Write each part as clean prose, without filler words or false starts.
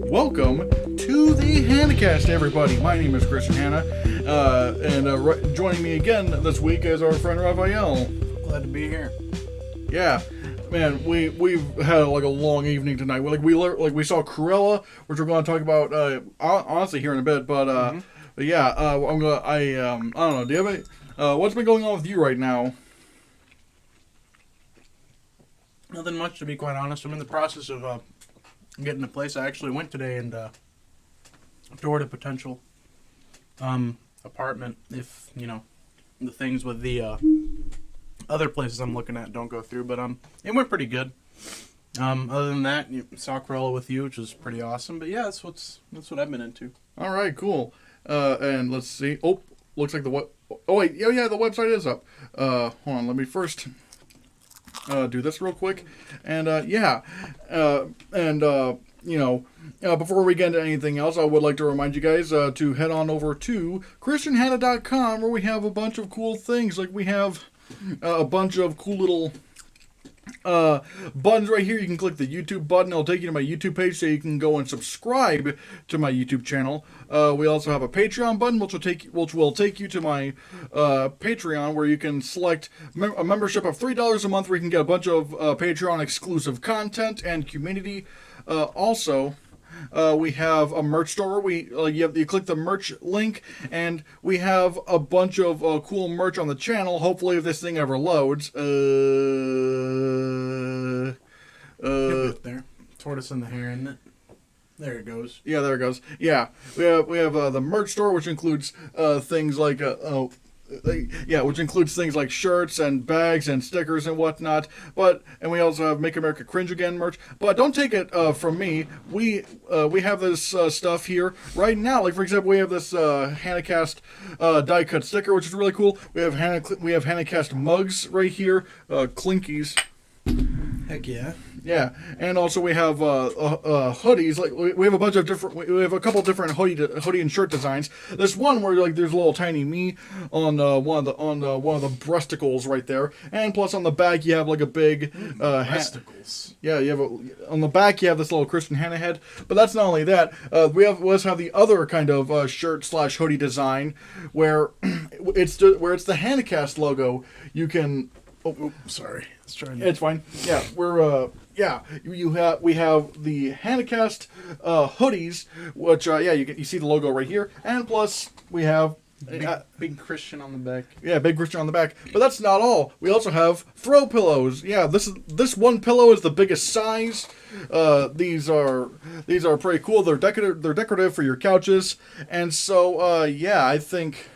welcome to the Hannahcast, everybody. My name is Christian Hannah, and joining me again this week is our friend Raphael. Glad to be here. Yeah, man, we've had like a long evening tonight. We saw Cruella, which we're going to talk about honestly here in a bit. But yeah, I don't know. Do you have what's been going on with you right now? Nothing much, to be quite honest. I'm in the process of getting a place. I actually went today and toured a potential apartment if, the things with the other places I'm looking at don't go through. But it went pretty good. Other than that, saw Cruella with you, which was pretty awesome. But yeah, that's what I've been into. All right, cool. And let's see. Oh, looks like the website is up. Hold on, let me first do this real quick. And before we get into anything else, I would like to remind you guys to head on over to ChristianHannah.com, where we have a bunch of cool things. Like we have a bunch of cool little buttons right here. You can click the YouTube button. It'll take you to my YouTube page so you can go and subscribe to my YouTube channel. We also have a Patreon button, which will take you to my Patreon, where you can select a membership of $3 a month, where you can get a bunch of Patreon exclusive content and community. Also, we have a merch store where you click the merch link, and we have a bunch of cool merch on the channel. Hopefully, if this thing ever loads. There. Tortoise in the hare, isn't it? There it goes. Yeah, there it goes. Yeah, we have the merch store, which includes things like which includes things like shirts and bags and stickers and whatnot. And we also have Make America Cringe Again merch. But don't take it from me. We have this stuff here right now. Like, for example, we have this Hannahcast die cut sticker, which is really cool. We have Hannahcast mugs right here, Clinkies. Heck yeah. Yeah, and also we have hoodies. Like we have a bunch of different. We have a couple different hoodie and shirt designs. There's one where there's a little tiny me on one of the breasticles right there, and plus on the back you have like a big breasticles. Yeah, on the back you have this little Christian Hannah head. But that's not only that. We also have the other kind of shirt/hoodie design where it's the Hannahcast logo. You can. Oh, sorry. It's fine. Yeah, we have the Hannahcast hoodies, which you see the logo right here, and plus we have big Christian on the back. Yeah, big Christian on the back. But that's not all. We also have throw pillows. Yeah, this one pillow is the biggest size. These are pretty cool. They're decorative for your couches, and so I think.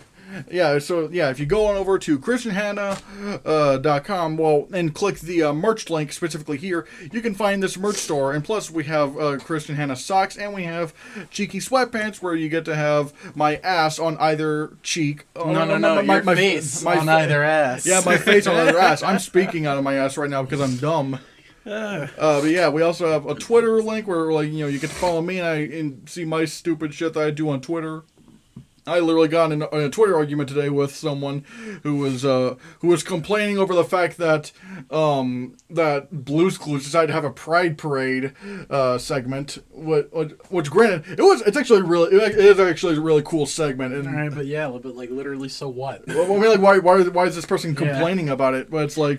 Yeah, so if you go on over to ChristianHannah.com, and click the merch link specifically here, you can find this merch store. And plus, we have Christian Hannah socks, and we have cheeky sweatpants where you get to have my ass on either cheek. My face on either ass. Yeah, my face on either ass. I'm speaking out of my ass right now because I'm dumb. But yeah, we also have a Twitter link where you get to follow me and see my stupid shit that I do on Twitter. I literally got in a Twitter argument today with someone who was complaining over the fact that that Blue's Clues decided to have a Pride Parade segment, which granted it is actually a really cool segment. And, all right, but yeah, but literally, so what? Well, I mean, why is this person complaining about it? But it's so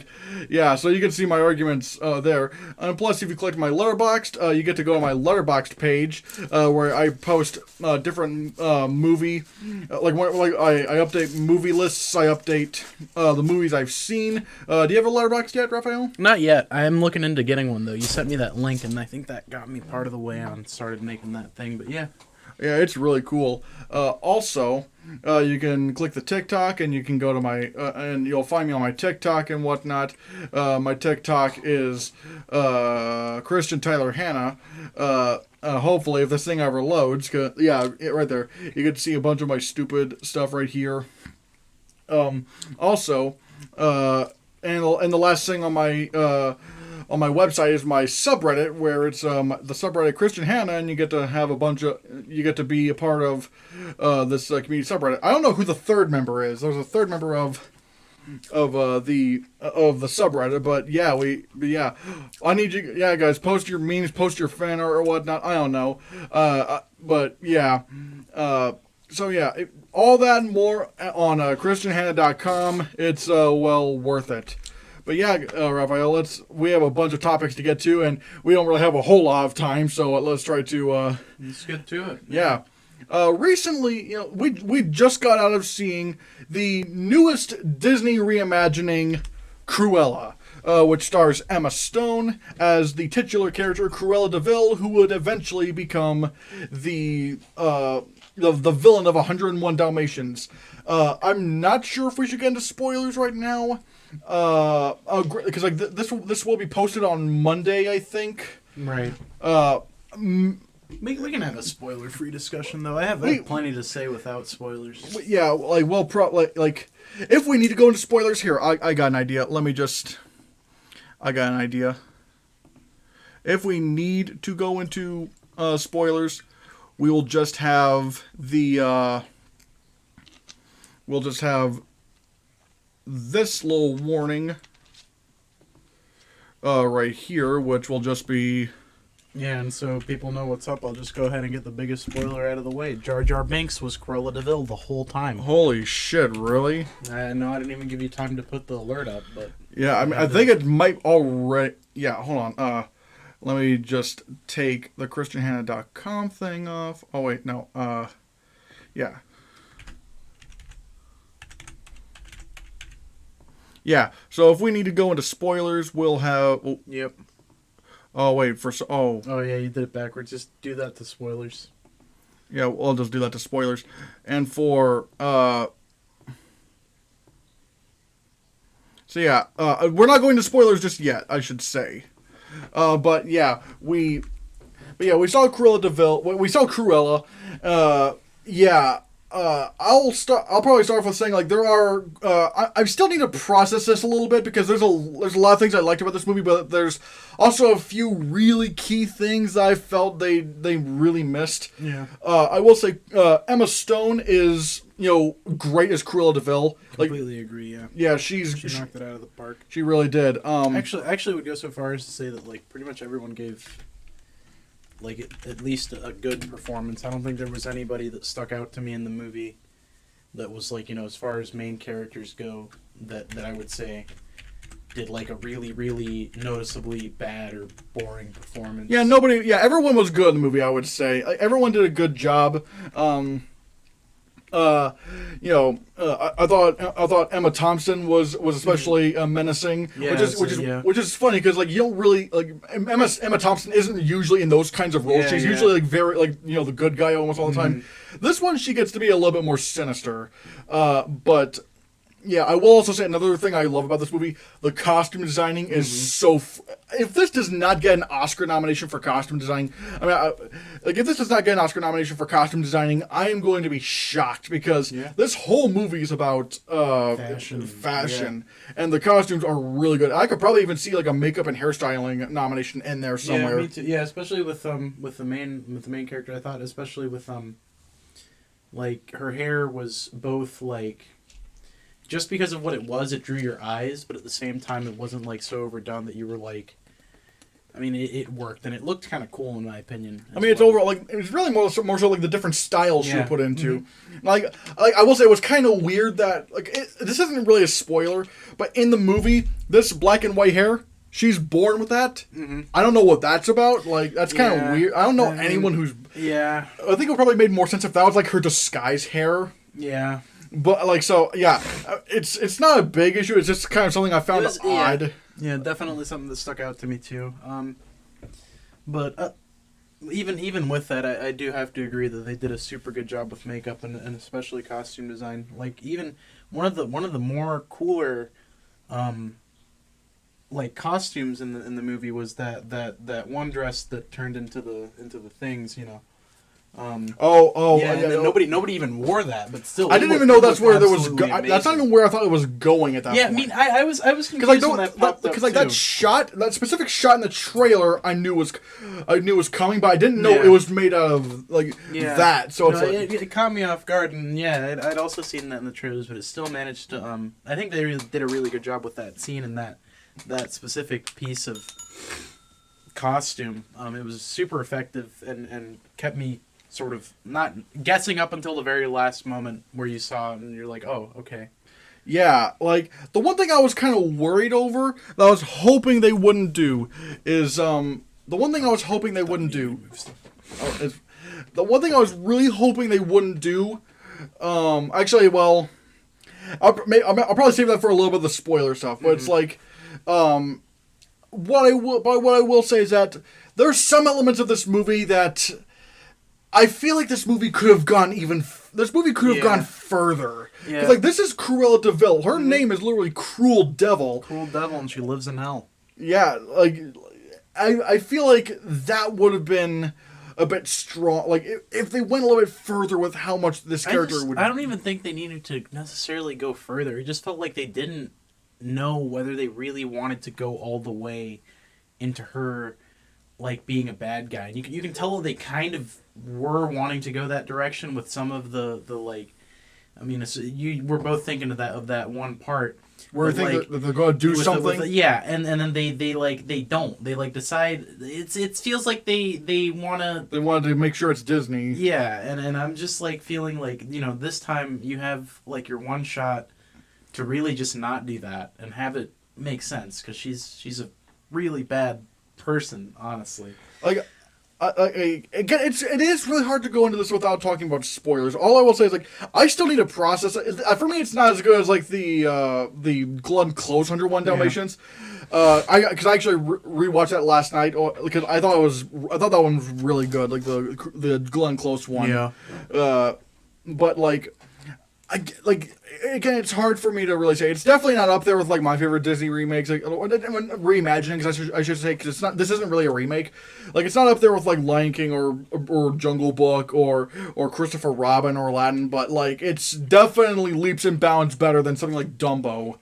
you can see my arguments there. And plus, if you click my Letterboxd, you get to go to my Letterboxd page where I post different movie. I update movie lists. I update the movies I've seen. Do you have a Letterboxd yet, Raphael? Not yet. I'm looking into getting one though. You sent me that link, and I think that got me part of the way on started making that thing. But yeah, it's really cool. Also, you can click the TikTok, and you can go to my and you'll find me on my TikTok and whatnot. My TikTok is Christian Tyler Hannah. Hopefully, if this thing ever loads, right there, you get to see a bunch of my stupid stuff right here. Also, and the last thing on my website is my subreddit, where it's the subreddit Christian Hannah, and you get to have you get to be a part of this community subreddit. I don't know who the third member is. There's a third member of the subreddit. But yeah, I need you. Yeah, guys, post your memes, post your fan art or whatnot. I don't know. But yeah. So yeah, all that and more on ChristianHannah.com. It's well worth it. But yeah, Raphael, we have a bunch of topics to get to, and we don't really have a whole lot of time, so let's try to. Let's get to it. Yeah. Recently, we just got out of seeing the newest Disney reimagining, Cruella, which stars Emma Stone as the titular character Cruella DeVille, who would eventually become the villain of 101 Dalmatians. I'm not sure if we should get into spoilers right now, because this will be posted on Monday, I think. Right. We can have a spoiler-free discussion, though. I have plenty to say without spoilers. Yeah, if we need to go into spoilers, here, I got an idea. I got an idea. If we need to go into spoilers, we will just have this little warning right here, which will just be... Yeah, and so people know what's up, I'll just go ahead and get the biggest spoiler out of the way. Jar Jar Binks was Cruella DeVille the whole time. Holy shit, really? No, I didn't even give you time to put the alert up, but... Yeah, I mean, I think it might already... Yeah, hold on. Let me just take the ChristianHannah.com thing off. Oh, wait, no. Yeah. Yeah, so if we need to go into spoilers, we'll have... Oh, yep. Oh, wait, Oh, yeah, you did it backwards. Just do that to spoilers. Yeah, I'll just do that to spoilers. And for... So, yeah, we're not going to spoilers just yet, I should say. But, yeah, we saw Cruella DeVille. We saw Cruella. I'll probably start off with saying, like, there are... I still need to process this a little bit, because there's a lot of things I liked about this movie, but there's also a few really key things that I felt they really missed. Yeah. I will say Emma Stone is, great as Cruella DeVille. Completely agree, yeah. Yeah, she knocked it out of the park. She really did. Actually would go so far as to say that, like, pretty much everyone gave... like at least a good performance. I don't think there was anybody that stuck out to me in the movie that was like, as far as main characters go, that I would say did like a really, really noticeably bad or boring performance. Yeah, everyone was good in the movie, I would say. Everyone did a good job. I thought Emma Thompson was especially menacing, which is funny, because like you don't really like Emma Thompson isn't usually in those kinds of roles. She's usually like very like the good guy almost all the time. This one she gets to be a little bit more sinister, but. Yeah, I will also say another thing I love about this movie, the costume designing is so... if this does not get an Oscar nomination for costume design... if this does not get an Oscar nomination for costume designing, I am going to be shocked, because this whole movie is about fashion. And the costumes are really good. I could probably even see like a makeup and hairstyling nomination in there somewhere. Yeah, me too. Yeah, especially with the main character, I thought, especially with like her hair was both like... just because of what it was, it drew your eyes, but at the same time, it wasn't like so overdone that you were like... I mean, it worked, and it looked kind of cool in my opinion. I mean, it's overall like it's really more so like the different styles she put into. Like I will say, it was kind of weird that this isn't really a spoiler, but in the movie, this black and white hair, she's born with that. I don't know what that's about. Like that's kind of weird. I don't know anyone who's. Yeah. I think it probably made more sense if that was like her disguise hair. Yeah. But it's not a big issue. It's just kind of something I found odd. Yeah, definitely something that stuck out to me too. But even with that, I do have to agree that they did a super good job with makeup and especially costume design. Like even one of the more cooler, like costumes in the movie was that one dress that turned into the things, Nobody even wore that, but still, I didn't even know that's where there was. That's That's not even where I thought it was going at that point. Yeah, I mean, I was confused when that popped up because that shot, that specific shot in the trailer, I knew was coming, but I didn't know it was made out of that. So it caught me off guard, and I'd also seen that in the trailers, but it still managed to. I think they did a really good job with that scene and that specific piece of costume. It was super effective and kept me sort of not guessing up until the very last moment where you saw it and you're like, oh, okay. Yeah, like, the one thing I was kind of worried over, that I was hoping they wouldn't do, is, the one thing I was hoping they wouldn't do, the one thing I was really hoping they wouldn't do, actually, well, I'll probably save that for a little bit of the spoiler stuff, but it's like, what I will say is that there's some elements of this movie that I feel like this movie could have gone gone further. Yeah. Because, like, this is Cruella DeVille. Her name is literally Cruel Devil. Cruel Devil, and she lives in hell. Yeah, like, I feel like that would have been a bit strong. Like, if they went a little bit further with how much this character would... I don't even think they needed to necessarily go further. It just felt like they didn't know whether they really wanted to go all the way into her, like, being a bad guy. And you can tell they kind of were wanting to go that direction with some of the like, I mean, we're both thinking of that one part where they think that they're going to do something. And then they don't. They like decide it feels like they wanted to make sure it's Disney. Yeah, and I'm just like feeling like, you know, this time you have like your one shot to really just not do that and have it make sense, because she's a really bad person, honestly. Like, again, it is really hard to go into this without talking about spoilers. All I will say is, like, I still need to process it. For me, it's not as good as, like, the Glenn Close 101 Dalmatians. Because I actually rewatched that last night because I thought that one was really good, like the Glenn Close one. Yeah. But like. Again, it's hard for me to really say. It's definitely not up there with, like, my favorite Disney remakes, like, reimaginings, I should say, because it's not. This isn't really a remake. Like, it's not up there with, like, Lion King or Jungle Book or Christopher Robin or Aladdin, but, like, it's definitely leaps and bounds better than something like Dumbo.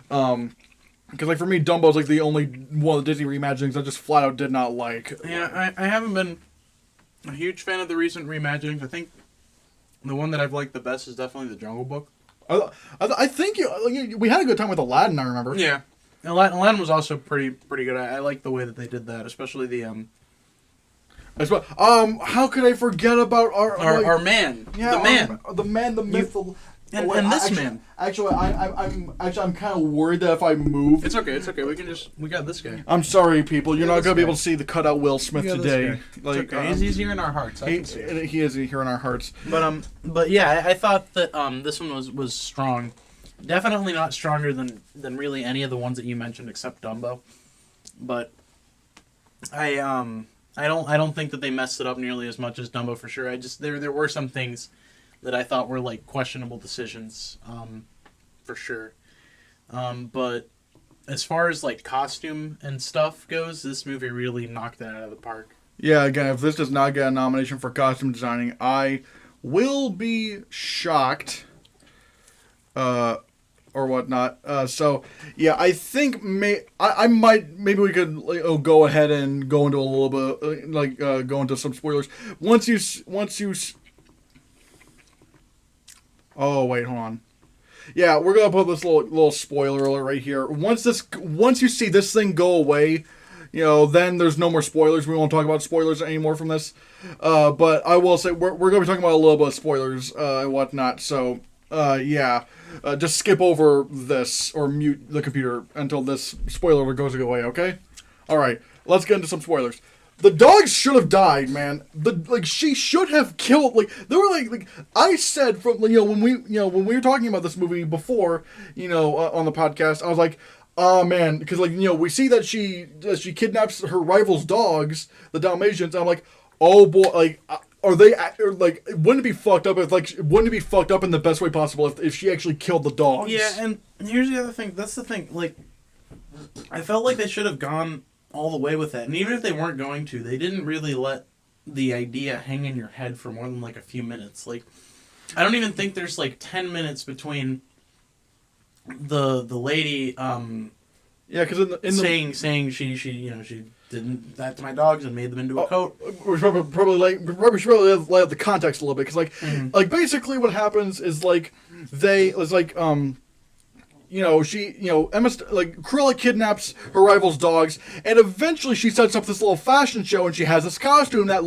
Because, like, for me, Dumbo's, like, the only one of the Disney reimaginings I just flat out did not like. Yeah, I haven't been a huge fan of the recent reimaginings. I think the one that I've liked the best is definitely the Jungle Book. I think we had a good time with Aladdin, I remember. Yeah. Aladdin was also pretty good. I like the way that they did that, especially the how could I forget about our man? Yeah, the man, the myth. And this man. Actually, I'm kind of worried that if I move... It's okay. We got this guy. I'm sorry, people. You're not going to be able to see the cutout Will Smith today. Like, it's okay. He's here in our hearts. He is here in our hearts. But yeah, I thought that this one was strong. Definitely not stronger than really any of the ones that you mentioned except Dumbo. But I don't think that they messed it up nearly as much as Dumbo for sure. There were some things that I thought were, like, questionable decisions, for sure. But as far as, like, costume and stuff goes, this movie really knocked that out of the park. Yeah, again, if this does not get a nomination for costume designing, I will be shocked, or whatnot. So, yeah, I think maybe we could go ahead and go into a little bit, go into some spoilers. Once you oh, wait, hold on. Yeah, we're going to put this little spoiler alert right here. Once you see this thing go away, then there's no more spoilers. We won't talk about spoilers anymore from this. But I will say, we're going to be talking about a little bit of spoilers and whatnot. So, just skip over this or mute the computer until this spoiler alert goes away, okay? All right, let's get into some spoilers. The dogs should have died, man. She should have killed. There were like I said from when we were talking about this movie before, on the podcast, I was like, oh man, because we see that she kidnaps her rival's dogs, the Dalmatians. And I'm like, oh boy, are they wouldn't it be fucked up wouldn't it be fucked up in the best way possible if she actually killed the dogs? Yeah, and here's the other thing. That's the thing. I felt like they should have gone all the way with that, and even if they weren't going to, they didn't really let the idea hang in your head for more than like a few minutes. Like, I don't even think there's like 10 minutes between the lady Yeah, because saying she didn't that to my dogs and made them into a coat. We should probably lay out the context a little bit, because like basically what happens is like Cruella kidnaps her rival's dogs, and eventually she sets up this little fashion show, and she has this costume that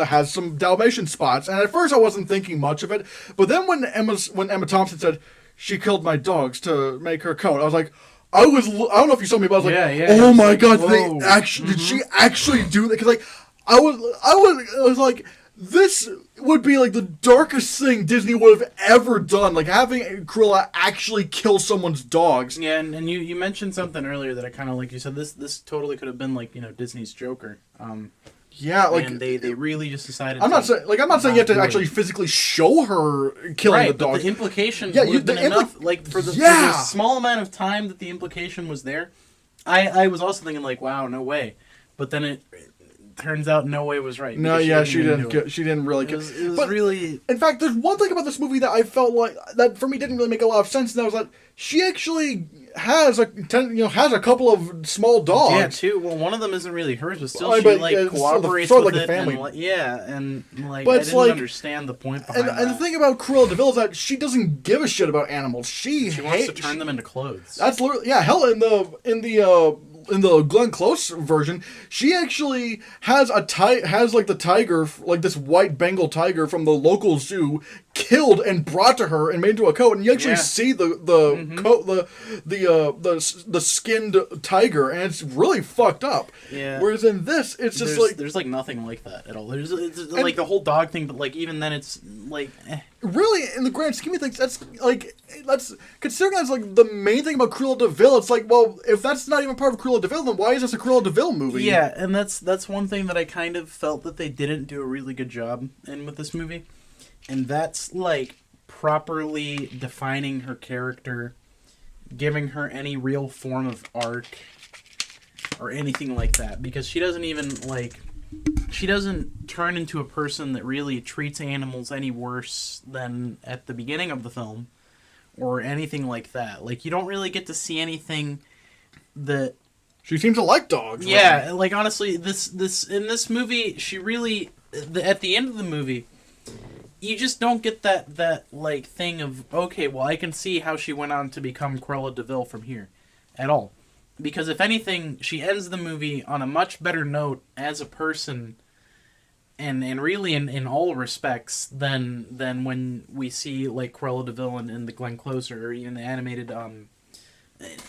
has some Dalmatian spots. And at first I wasn't thinking much of it, but then when Emma Thompson said she killed my dogs to make her coat, I was like, I don't know if you saw me, but I was like, oh my god, did she actually do that? Because like I was like, this would be like the darkest thing Disney would have ever done, like having Cruella actually kill someone's dogs. Yeah, and you mentioned something earlier that I kind of like. You said this totally could have been like Disney's Joker. Yeah, like, and they really just decided. I'm not saying you have to actually physically show her killing the dog. But the implication would have been enough. Like for the small amount of time that the implication was there, I was also thinking like, wow, no way. But then it turns out no way was right. No, yeah, she didn't. She didn't really. It was really. In fact, there's one thing about this movie that I felt like that for me didn't really make a lot of sense, and that was that she actually has a couple of small dogs. Yeah, two. Well, one of them isn't really hers, but still she cooperates with it. Family. And I didn't understand the point behind that. And the thing about Cruella de Vil is that she doesn't give a shit about animals. She wants to turn them into clothes. That's literally hell in the Glenn Close version, she actually has the tiger, like this white Bengal tiger from the local zoo, killed and brought to her and made into a coat, and you actually see the coat, the skinned tiger, and it's really fucked up. Yeah. Whereas in this, it's just there's like nothing like that at all. It's like the whole dog thing, but like even then, it's like. Really, in the grand scheme of things, that's considering that's like the main thing about Cruella de Vil. It's like, well, if that's not even part of Cruella de Vil, then why is this a Cruella de Vil movie? Yeah, and that's one thing that I kind of felt that they didn't do a really good job in with this movie, and that's like properly defining her character, giving her any real form of arc or anything like that, because she doesn't even she doesn't turn into a person that really treats animals any worse than at the beginning of the film or anything like that. Like, you don't really get to see anything that... She seems to like dogs. Yeah, right? Like, honestly, in this movie, she really... At the end of the movie, you just don't get that like, thing of, okay, well, I can see how she went on to become Cruella de Vil from here. At all. Because if anything, she ends the movie on a much better note as a person, and really in all respects than when we see like Cruella de Vil in the Glenn Close or even the animated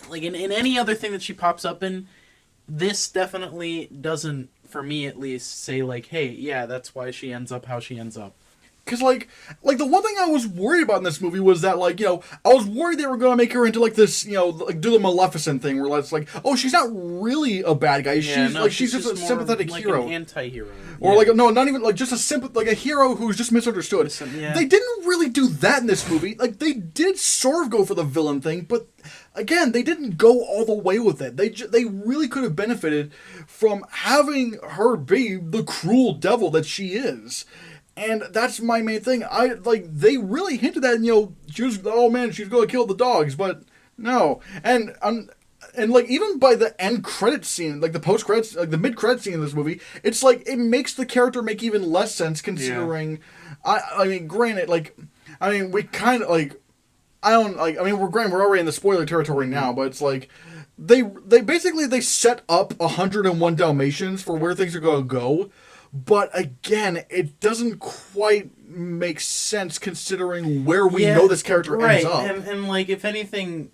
like in any other thing that she pops up in. This definitely doesn't, for me at least, say like, hey, yeah, that's why she ends up how she ends up. Because, like the one thing I was worried about in this movie was that, like, I was worried they were going to make her into, like, this, like, do the Maleficent thing, where it's like, oh, she's not really a bad guy. Yeah, she's just a sympathetic hero. Like an anti-hero. Or, like, no, not even, like, just a hero who's just misunderstood. Yeah. They didn't really do that in this movie. Like, they did sort of go for the villain thing, but, again, they didn't go all the way with it. They really could have benefited from having her be the cruel devil that she is. And that's my main thing. They really hinted at, she's going to kill the dogs, but no. And like, even by the end credit scene, like the post credits, like the mid credit scene in this movie, it's like it makes the character make even less sense considering. Yeah. I mean, granted, we kind of like. We're already in the spoiler territory now, but it's like they basically set up 101 Dalmatians for where things are going to go. But again, it doesn't quite make sense considering where we know this character ends up. And like, if anything,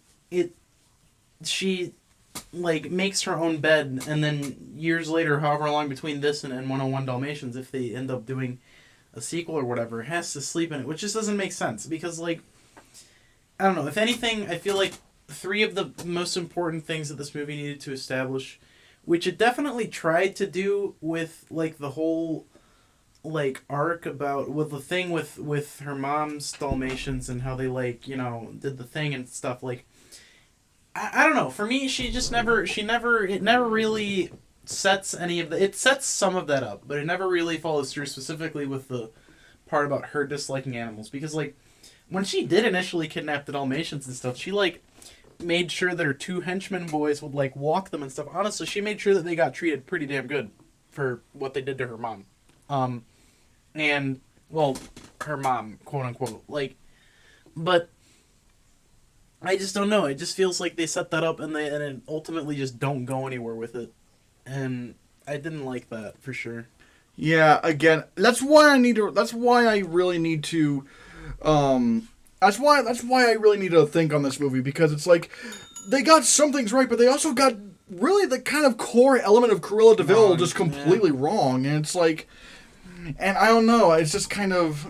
she like makes her own bed, and then years later, however long between this and 101 Dalmatians, if they end up doing a sequel or whatever, has to sleep in it, which just doesn't make sense. Because, like, I don't know. If anything, I feel like 3 of the most important things that this movie needed to establish, which it definitely tried to do with, like, the whole, like, arc about, with the thing with her mom's Dalmatians and how they, like, did the thing and stuff. Like, I don't know. For me, it never really sets any of the. It sets some of that up, but it never really follows through, specifically with the part about her disliking animals. Because, like, when she did initially kidnap the Dalmatians and stuff, she, like, made sure that her 2 henchmen boys would, like, walk them and stuff. Honestly, she made sure that they got treated pretty damn good for what they did to her mom. And, well, her mom, quote unquote. Like, but I just don't know. It just feels like they set that up and it ultimately just don't go anywhere with it. And I didn't like that for sure. Yeah, again, that's why I really need to think on this movie, because it's like they got some things right, but they also got really the kind of core element of Cruella de Vil just completely wrong. And it's like, and I don't know, it's just kind of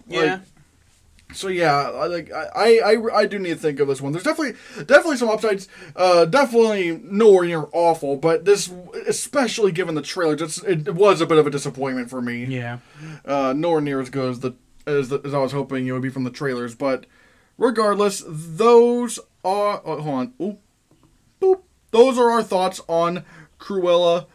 Yeah. So yeah, I do need to think of this one. There's definitely some upsides. Definitely nowhere near awful, but this, especially given the trailer, it was a bit of a disappointment for me. Yeah. Nowhere near as good as I was hoping it would be from the trailers. But regardless, those are hold on. Oop, boop. Those are our thoughts on Cruella.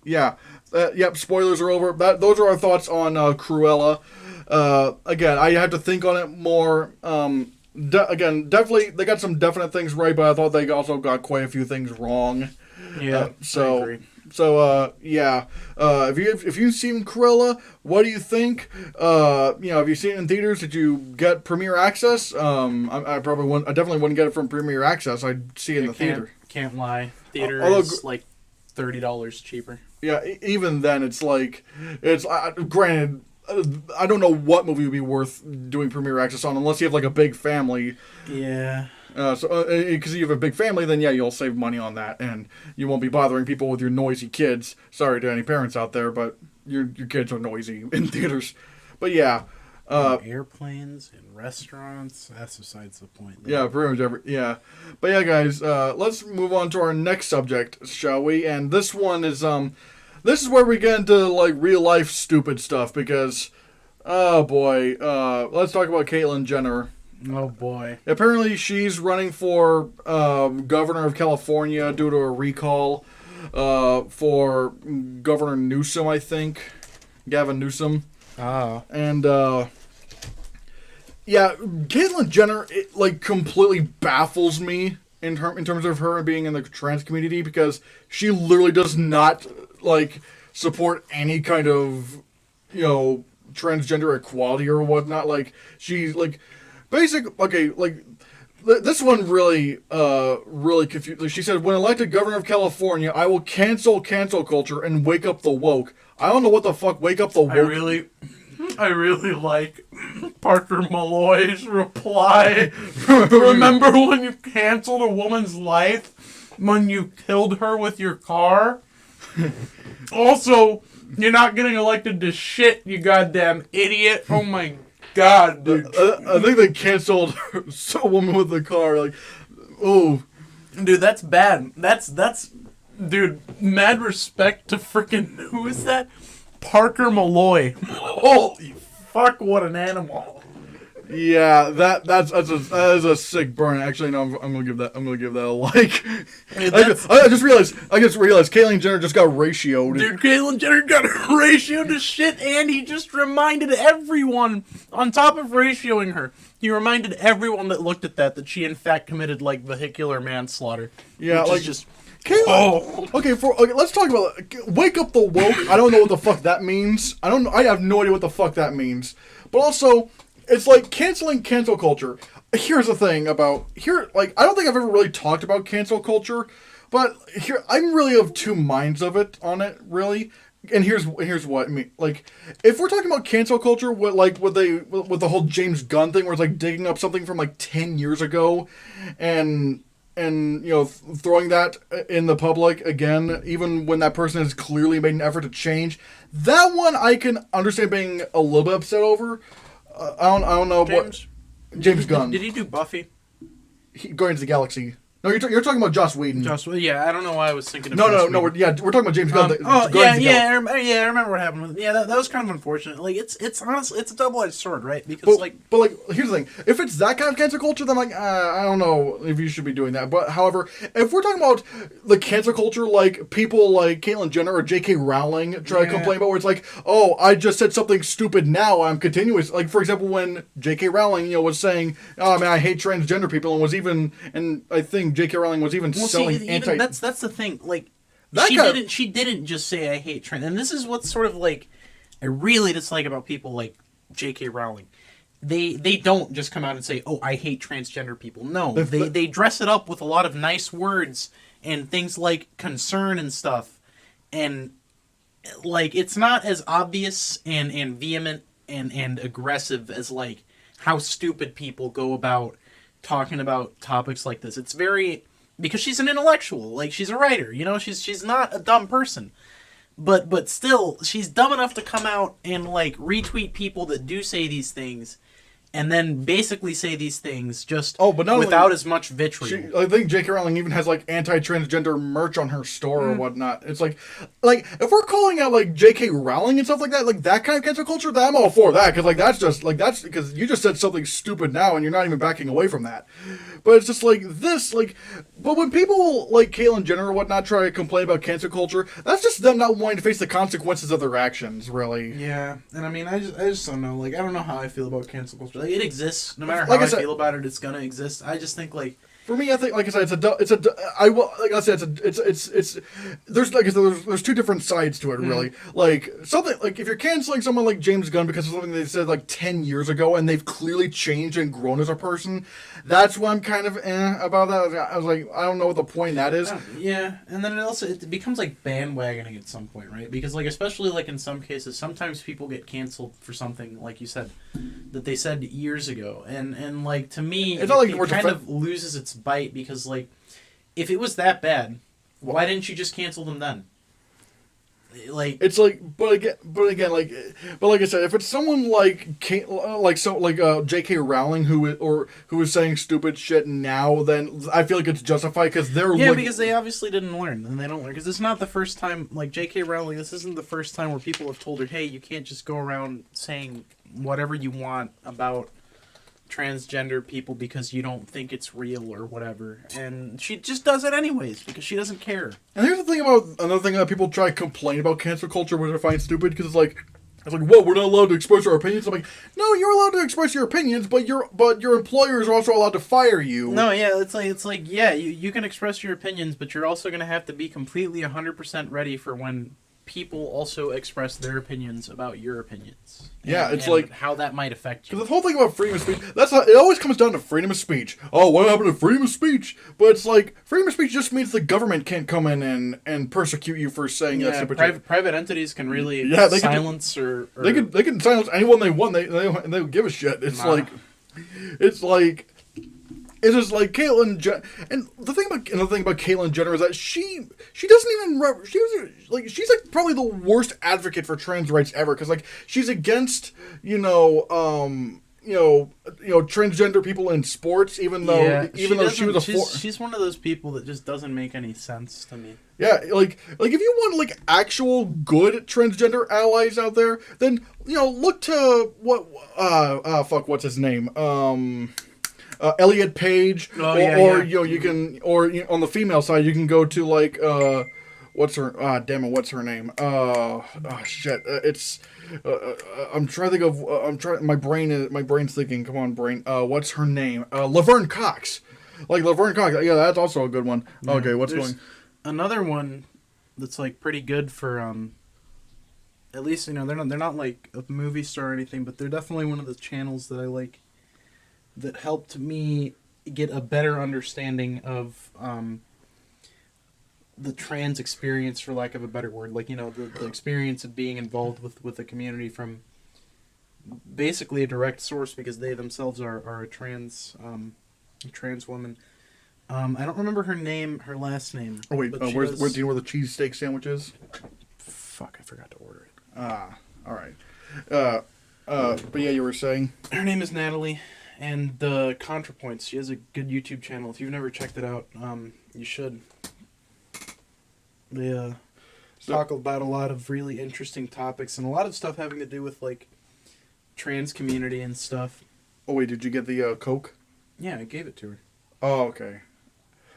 Yep. Spoilers are over. Those are our thoughts on Cruella. Again, I had to think on it more. Again, definitely, they got some definite things right, but I thought they also got quite a few things wrong. Yeah, I agree. If you've seen Cruella, what do you think? Have you seen it in theaters? Did you get premiere access? I definitely wouldn't get it from premiere access. I'd see it in the theater. Can't lie. Theater is like $30 cheaper. Yeah, even then, it's granted. I don't know what movie would be worth doing premiere access on unless you have like a big family. Yeah. Because you have a big family, then yeah, you'll save money on that, and you won't be bothering people with your noisy kids. Sorry to any parents out there, but your kids are noisy in theaters. But yeah. Airplanes and restaurants. That's besides the point. Yeah, pretty much yeah. But yeah, guys, let's move on to our next subject, shall we? And this one is this is where we get into like real life stupid stuff, because oh boy, let's talk about Caitlyn Jenner. Oh boy. Apparently she's running for governor of California due to a recall for Governor Newsom, I think. Gavin Newsom. Oh. And Caitlyn Jenner, it like completely baffles me in terms of her being in the trans community, because she literally does not like support any kind of transgender equality or whatnot. Like she's like this one really confused. Like, she said, when elected governor of California, I will cancel culture and wake up the woke. I don't know what the fuck wake up the woke. I really like Parker Malloy's reply. Remember when you canceled a woman's life? When you killed her with your car? Also, you're not getting elected to shit, you goddamn idiot. Oh my god, dude. I think they canceled a woman with the car. Like, oh. Dude, that's bad. That's dude, mad respect to freaking, who is that? Parker Malloy. Holy fuck, what an animal. Yeah, that is a sick burn. Actually, no, I'm gonna give that a like. I just realized Caitlyn Jenner just got ratioed. Dude, Caitlyn Jenner got ratioed to shit, and he just reminded everyone, on top of ratioing her, he reminded everyone that looked at that she in fact committed like vehicular manslaughter. Yeah, which like is just. Caitlyn, okay, let's talk about wake up the woke. I don't know what the fuck that means. I have no idea what the fuck that means. But also, it's like cancel culture. Here's the thing about I don't think I've ever really talked about cancel culture, but I'm really of two minds of it on it, really. And here's what I mean. Like, if we're talking about cancel culture, with the whole James Gunn thing, where it's like digging up something from like 10 years ago, and throwing that in the public again, even when that person has clearly made an effort to change, that one I can understand being a little bit upset over. I don't know James Gunn. Did he do Buffy? Guardians of the Galaxy. No, you're talking about Joss Whedon. Yeah, I don't know why I was thinking of No, Joss no, Whedon. we're talking about James Gunn. I remember what happened. Yeah, that was kind of unfortunate. Like, it's honestly, it's a double-edged sword, right? Because but here's the thing: if it's that kind of cancel culture, then I don't know if you should be doing that. But however, if we're talking about the cancel culture, like people like Caitlyn Jenner or J.K. Rowling try to complain about, where it's like, oh, I just said something stupid, now I'm continuous. Like, for example, when J.K. Rowling, was saying, oh man, I hate transgender people, and I think J.K. Rowling was even selling anti. That's the thing. Like, she didn't just say I hate trans, and this is what's sort of like I really dislike about people like J.K. Rowling. They don't just come out and say, oh, I hate transgender people. No, they dress it up with a lot of nice words and things like concern and stuff, and like it's not as obvious and vehement and aggressive as like how stupid people go about talking about topics like this. It's very, because she's an intellectual, like she's a writer, she's not a dumb person, but still she's dumb enough to come out and like retweet people that do say these things, and then basically say these things just without as much vitriol. I think J.K. Rowling even has like anti-transgender merch on her store or whatnot. It's like if we're calling out like J.K. Rowling and stuff like that kind of cancel culture, then I'm all for that, because that's because you just said something stupid now and you're not even backing away from that. But it's just like this, but when people like Caitlyn Jenner or whatnot try to complain about cancel culture, that's just them not wanting to face the consequences of their actions, really. Yeah, and I mean, I just don't know. Like, I don't know how I feel about cancel culture. Like, it exists. No matter how I feel about it, it's gonna exist. I just think like. For me, I think, like I said, there's two different sides to it, really. Like, something, like, if you're canceling someone like James Gunn because of something they said, like, 10 years ago, and they've clearly changed and grown as a person, that's why I'm kind of about that. I was like, I don't know what the point of that is. Yeah, and then it becomes, like, bandwagoning at some point, right? Because, like, especially, like, in some cases, sometimes people get canceled for something, like you said, that they said years ago. And like, to me, it kind of loses its bite, because like if it was that bad, why didn't you just cancel them then? Like, it's like, but again, like I said, if it's someone like J.K. Rowling who is saying stupid shit now, then I feel like it's justified, because because they obviously didn't learn, and they don't learn, because it's not the first time. Like J.K. Rowling, this isn't the first time where people have told her, hey, you can't just go around saying whatever you want about transgender people because you don't think it's real or whatever, and she just does it anyways because she doesn't care. And here's the thing about another thing that people try to complain about cancel culture, which I find stupid, because it's like, whoa, we're not allowed to express our opinions. I'm like, no, you're allowed to express your opinions, but your employer is also allowed to fire you. No, yeah, it's like yeah, you can express your opinions, but you're also gonna have to be completely 100% ready for when people also express their opinions about your opinions. Yeah, it's like how that might affect you. Because the whole thing about freedom of speech, it always comes down to freedom of speech. Oh, what happened to freedom of speech? But it's like, freedom of speech just means the government can't come in and persecute you for saying that. Private entities can really silence or they can silence anyone they want. They don't give a shit. It's like it's just like Caitlyn Jenner, and another thing about Caitlyn Jenner is that she doesn't even she's like probably the worst advocate for trans rights ever, because like she's against transgender people in sports, even though she was she's one of those people that just doesn't make any sense to me. Yeah, like if you want like actual good transgender allies out there, then look to what's his name? Elliot Page, you can, on the female side, you can go to like, what's her name? I'm trying to think of, my brain's thinking, come on, brain, what's her name? Laverne Cox. Like, Laverne Cox, yeah, that's also a good one. Yeah, okay, what's going? Another one that's, like, pretty good for, at least, they're not, like, a movie star or anything, but they're definitely one of the channels that I like, that helped me get a better understanding of the trans experience, for lack of a better word. Like, the experience of being involved with the community from basically a direct source, because they themselves are a trans woman. I don't remember her last name. Oh, wait, do you know where the cheesesteak sandwich is? Fuck, I forgot to order it. Ah, all right. But yeah, you were saying? Her name is Natalie. and the ContraPoints. She has a good YouTube channel. If you've never checked it out, you should. They talk about a lot of really interesting topics and a lot of stuff having to do with like trans community and stuff. Oh wait, did you get the Coke? Yeah, I gave it to her. Oh, okay.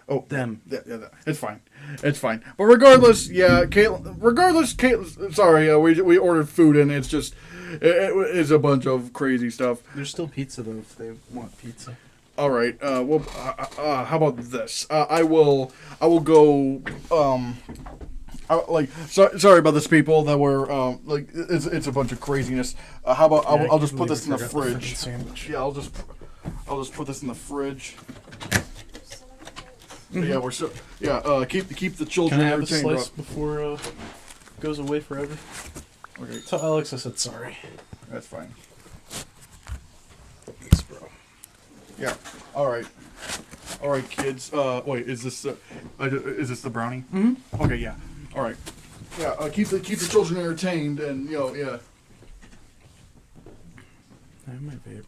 Oh, Them. Yeah, it's fine. It's fine. But regardless, yeah, Caitlyn, sorry, we ordered food and it's just, it's a bunch of crazy stuff. There's still pizza though if they want pizza. All right. Well, how about this? I will go. Sorry about this, people. That were like it's a bunch of craziness. How about I'll just put this in the fridge. Sandwich. Yeah, I'll just put this in the fridge. Yeah, we're so keep the children Can I have a entertained. slice before it goes away forever? Okay, Tell Alex I said sorry. that's fine. Thanks, bro. Yeah. All right, kids. Wait, is this the brownie? Mm-hmm. Okay, yeah. All right. Yeah, keep the children entertained, and yeah. I have my vape.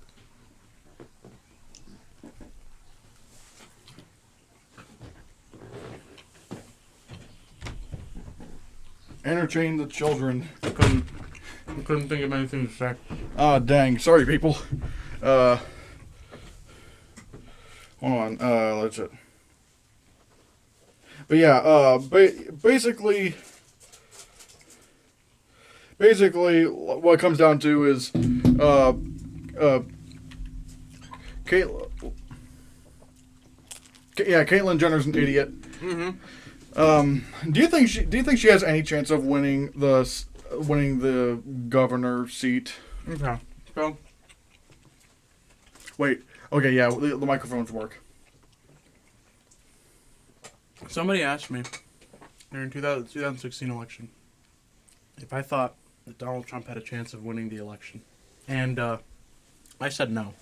Entertain the children. I couldn't think of anything to say. Ah, dang. Sorry, people. Hold on. Let's it. But yeah, basically, what it comes down to is, Caitlyn Jenner's an idiot. Mm-hmm. Do you think she has any chance of winning the governor seat? Okay. So, Wait. Okay, yeah, the microphones work. somebody asked me during 2016 election if I thought that Donald Trump had a chance of winning the election. And I said no.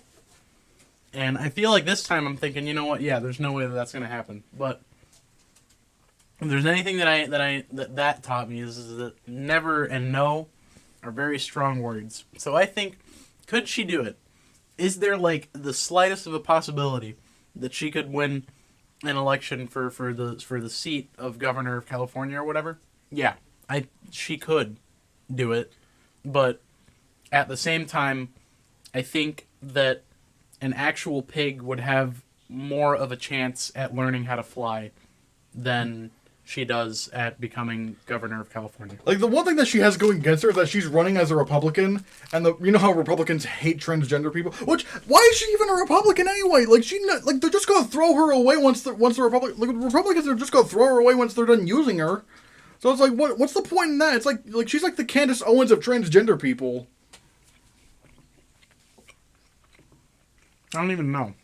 And I feel like this time I'm thinking, you know what? Yeah, there's no way that that's going to happen. But if there's anything that taught me is that never and no are very strong words. So I think, could she do it? Is there like the slightest of a possibility that she could win an election for the seat of governor of California or whatever? Yeah, she could do it, but at the same time, I think that an actual pig would have more of a chance at learning how to fly than she does at becoming governor of California. Like, the one thing that she has going against her is that she's running as a Republican, and you know how Republicans hate transgender people? Why is she even a Republican anyway? Like, they're just gonna throw her away once the Republicans are just gonna throw her away once they're done using her. So it's like, what's the point in that? It's like she's like the Candace Owens of transgender people. I don't even know.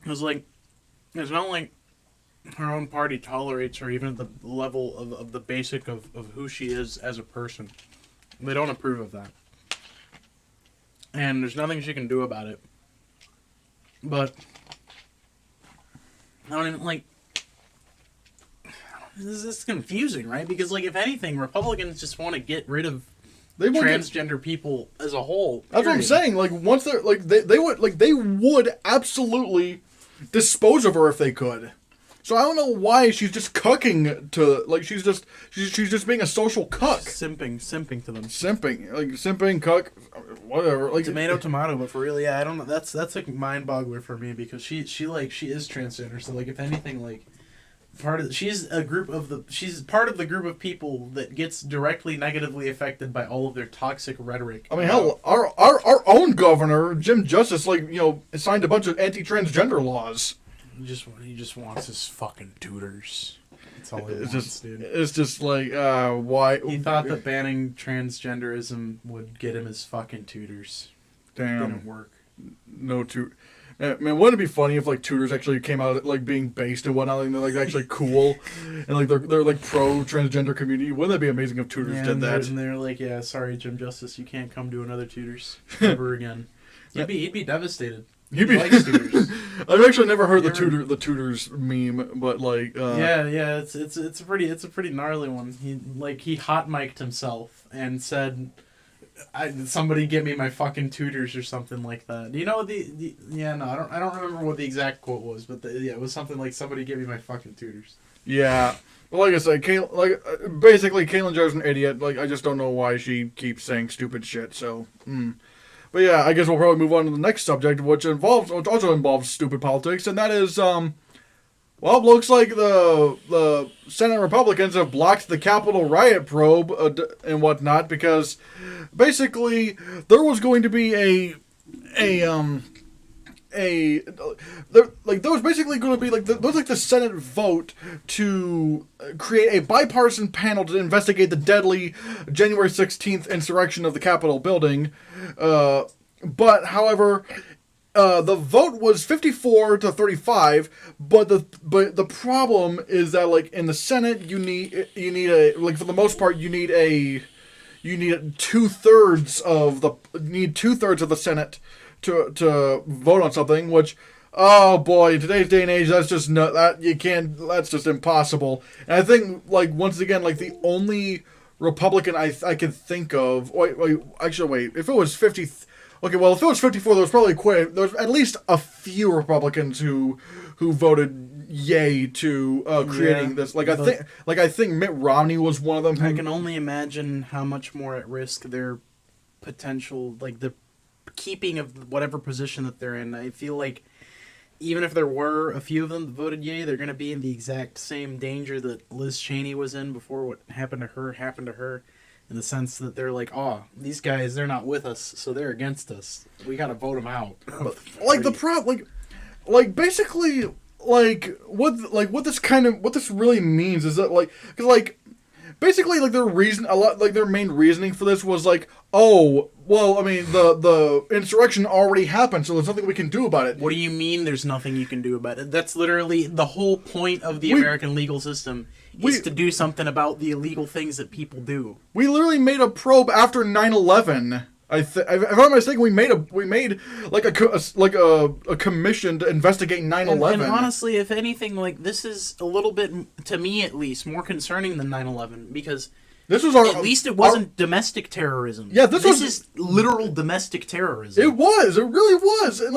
It's not like her own party tolerates her even at the level of the basic of who she is as a person. They don't approve of that. And there's nothing she can do about it. But I don't even this is confusing, right? Because if anything, Republicans just want to get rid of transgender people as a whole. That's what I'm saying. Once they're they would absolutely dispose of her if they could. So I don't know why she's just cucking to she's just being a social cuck. Simping to them. Simping, cuck, whatever. Tomato, but for real, yeah, I don't know. That's mind boggler for me because she is transgender. So if anything, she's part of the group of people that gets directly negatively affected by all of their toxic rhetoric. I mean, hell, our own governor, Jim Justice, signed a bunch of anti-transgender laws. He just wants his fucking tutors. That's all he wants, dude. It's just why? He thought that banning transgenderism would get him his fucking tutors. Damn. It didn't work. No tutors. Man, wouldn't it be funny if tutors actually came out being based and whatnot, and they're actually cool, and they're pro transgender community? Wouldn't that be amazing if tutors did that? And they're like, yeah, sorry, Jim Justice, you can't come to another tutors ever again. He'd be devastated. He likes tutors. I've actually never heard the tutors meme, but yeah, it's a pretty gnarly one. He hot mic'd himself and said, somebody get me my fucking tutors or something like that. Do you know the yeah, no, I don't remember what the exact quote was, but it was something like somebody get me my fucking tutors. Yeah. Well, like I said, basically, Caitlyn Jenner's an idiot. Like, I just don't know why she keeps saying stupid shit. So, But yeah, I guess we'll probably move on to the next subject, which also involves stupid politics, and that is, well, it looks like the Senate Republicans have blocked the Capitol riot probe and whatnot because basically there was going to be there was basically going to be there was the Senate vote to create a bipartisan panel to investigate the deadly January 16th insurrection of the Capitol building. But however, the vote was 54 to 35. But the problem is that in the Senate you need for the most part you need 2/3 of the Senate to vote on something, which, oh boy, in today's day and age, that's just that's just impossible. And I think, once again, the only Republican I can think of, wait, if it was 50, okay, well, if it was 54, there was at least a few Republicans who voted yay to creating this. I think Mitt Romney was one of them. I can only imagine how much more at risk their potential, the keeping of whatever position that they're in. I feel like even if there were a few of them that voted yay, they're going to be in the exact same danger that Liz Cheney was in before what happened to her, in the sense that they're like, oh, these guys, they're not with us, so they're against us. We got to vote them out. Basically, what this really means is that basically their main reasoning for this was oh, well, I mean, the insurrection already happened, so there's nothing we can do about it. What do you mean there's nothing you can do about it? That's literally the whole point of the American legal system, is to do something about the illegal things that people do. We literally made a probe after 9/11. If I'm not mistaken, we made a commission to investigate 9/11. And honestly, if anything, this is a little bit, to me at least, more concerning than 9/11, because at least it wasn't domestic terrorism. Yeah, this is literal domestic terrorism. It was. It really was. And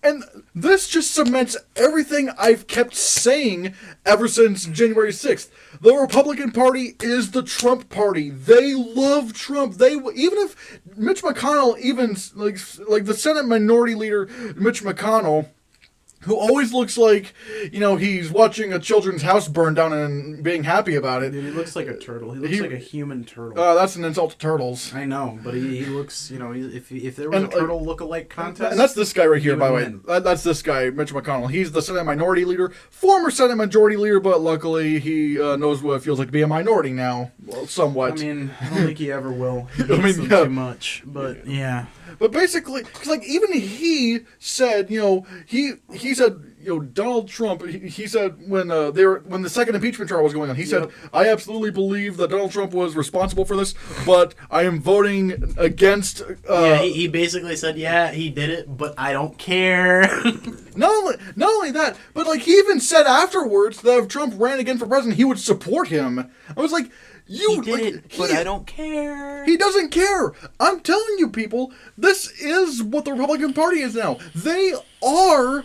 and this just cements everything I've kept saying ever since January 6th. The Republican Party is the Trump Party. They love Trump. Even if Mitch McConnell, the Senate Minority Leader Mitch McConnell, who always looks like, he's watching a children's house burn down and being happy about it. Dude, he looks like a turtle. He looks like a human turtle. That's an insult to turtles. I know, but he looks, if there was a turtle look-alike contest... And that's this guy right here, by the way. That's this guy, Mitch McConnell. He's the Senate Minority Leader, former Senate Majority Leader, but luckily he knows what it feels like to be a minority now, well, somewhat. I mean, I don't think he ever will. He hates them too much, but yeah. But basically, because even he said, he said, Donald Trump. He said when the second impeachment trial was going on, he said, I absolutely believe that Donald Trump was responsible for this, but I am voting against. He basically said, yeah, he did it, but I don't care. Not only that, but he even said afterwards that if Trump ran again for president, he would support him. I was like. He did it, but I don't care. He doesn't care. I'm telling you, people, this is what the Republican Party is now. They are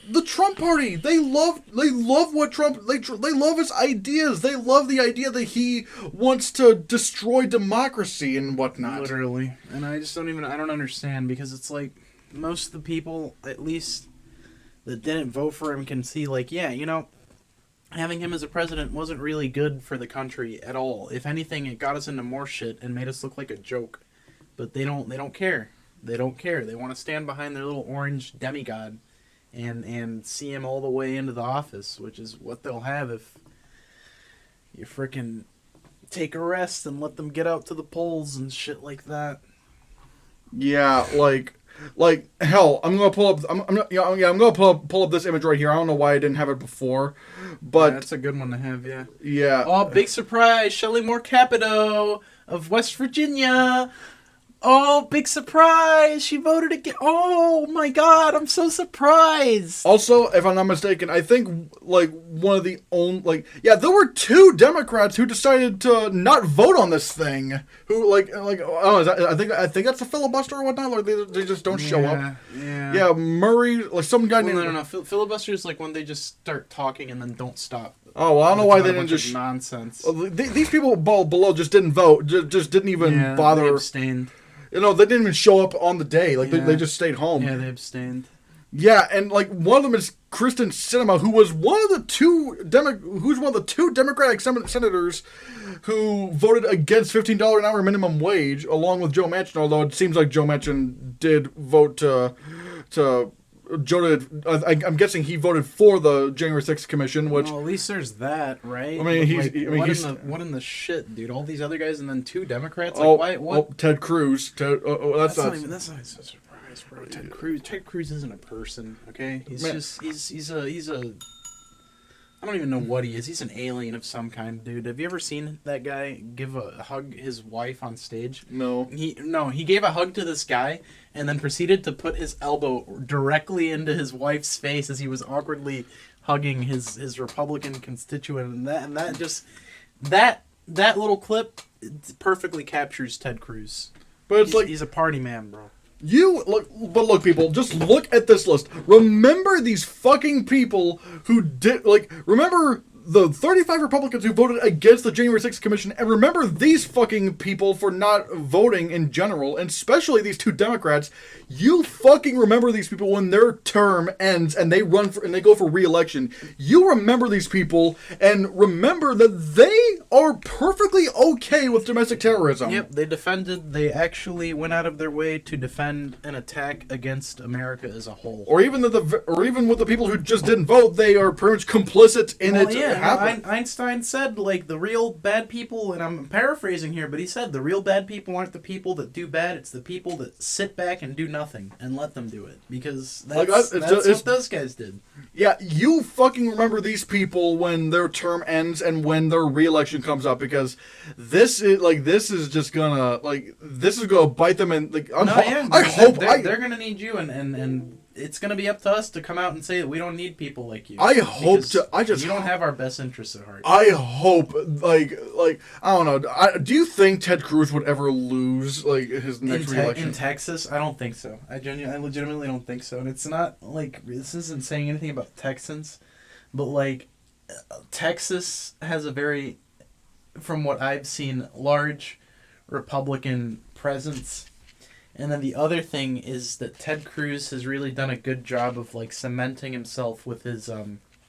the Trump Party. They love what Trump. They love his ideas. They love the idea that he wants to destroy democracy and whatnot. Literally, and I don't understand, because it's most of the people, at least that didn't vote for him, can see having him as a president wasn't really good for the country at all. If anything, it got us into more shit and made us look like a joke. But they don't care. They don't care. They want to stand behind their little orange demigod and see him all the way into the office, which is what they'll have if you frickin' take a rest and let them get out to the polls and shit like that. Yeah, hell, I'm gonna pull up. I'm gonna pull up this image right here. I don't know why I didn't have it before, but that's a good one to have. Yeah. Yeah. Oh, big surprise! Shelley Moore Capito of West Virginia. Oh, big surprise! She voted again. Oh my god, I'm so surprised. Also, if I'm not mistaken, I think like one of the only there were 2 Democrats who decided to not vote on this thing. Who I think that's a filibuster or whatnot. Like they just don't show up. Yeah, Murray, like some guy named. No. Filibuster is like when they just start talking and then don't stop. Oh, well, I don't know why they didn't just nonsense. These people below just didn't vote. Just didn't even bother. They abstained. They didn't even show up on the day. Like they just stayed home. Yeah, they abstained. Yeah, and like one of them is Kristen Sinema, who was one of the two Democratic senators who voted against $15 an hour minimum wage, along with Joe Manchin. Although it seems like Joe Manchin did vote to Joe did. I'm guessing he voted for the January 6th commission, which. Well, at least there's that, right? I mean, what in the shit, dude? All these other guys, and then 2 Democrats. Why? What? Oh, Ted Cruz. That's not a surprise, bro. Ted Cruz isn't a person. Okay, he's a. I don't even know what he is. He's an alien of some kind, dude. Have you ever seen that guy give a hug his wife on stage? No. He gave a hug to this guy and then proceeded to put his elbow directly into his wife's face as he was awkwardly hugging his Republican constituent, and that little clip perfectly captures Ted Cruz. But he's a party man, bro. Look, people, just look at this list. Remember these fucking people who did, remember the 35 Republicans who voted against the January 6th commission, and remember these fucking people for not voting in general, and especially these 2 Democrats. You fucking remember these people when their term ends and they go for re-election. You remember these people and remember that they are perfectly okay with domestic terrorism. Yep, they actually went out of their way to defend an attack against America as a whole. Or even with the people who just didn't vote, they are pretty much complicit in it. Yeah, Einstein said, the real bad people, and I'm paraphrasing here, but he said the real bad people aren't the people that do bad, it's the people that sit back and do nothing and let them do it. Because that's what those guys did. Yeah, you fucking remember these people when their term ends and when their re-election comes up, because this is just gonna bite them in. They're gonna need you, and it's going to be up to us to come out and say that we don't need people like you. You don't have our best interests at heart. I hope, I don't know. Do you think Ted Cruz would ever lose, his next re-election? In Texas? I don't think so. I legitimately don't think so. And it's not, this isn't saying anything about Texans, but, Texas has a very, from what I've seen, large Republican presence. And then the other thing is that Ted Cruz has really done a good job of cementing himself with his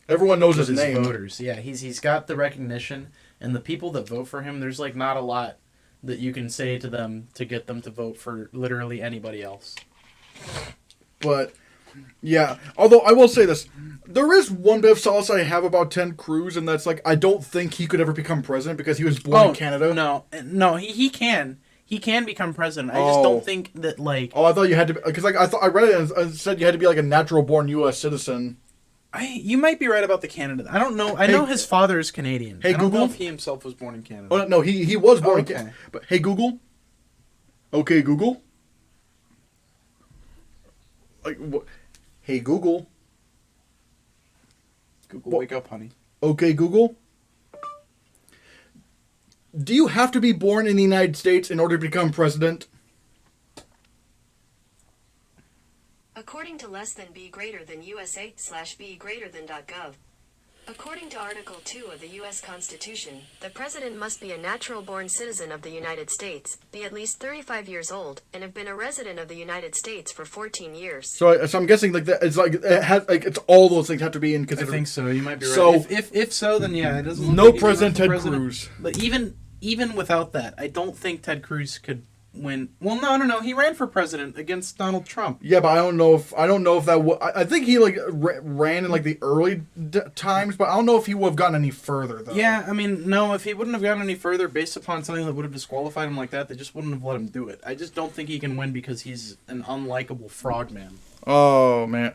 everyone knows his name. Voters. Yeah, he's got the recognition, and the people that vote for him, there's not a lot that you can say to them to get them to vote for literally anybody else. But yeah, although I will say this, there is one bit of solace I have about Ted Cruz, and that's I don't think he could ever become president because he was born in Canada. No, he can. He can become president. I just don't think that, Oh, I thought you had to... Because, I thought I read it and it said you had to be, a natural-born U.S. citizen. You might be right about the Canada. I don't know. I know his father is Canadian. Hey, I don't Google? know if he himself was born in Canada. Oh, no, he was born in Canada. But, hey, Google? Okay, Google? What? Hey, Google? Google, wake up, honey. Okay, Google? Do you have to be born in the United States in order to become president? According to less than b greater than USA/b greater than.gov. According to Article 2 of the U.S. Constitution, the president must be a natural-born citizen of the United States, be at least 35 years old, and have been a resident of the United States for 14 years. So I'm guessing that it's it has it's all those things have to be in consideration. I think so. You might be right. So if so, then yeah, it doesn't. No President Ted Cruz. But even without that, I don't think Ted Cruz could win. Well, no. He ran for president against Donald Trump. Yeah, but I don't know if that. I think he ran in the early times, but I don't know if he would have gotten any further though. Yeah, I mean, no. If he wouldn't have gotten any further based upon something that would have disqualified him like that, they just wouldn't have let him do it. I just don't think he can win because he's an unlikable frogman. Oh man,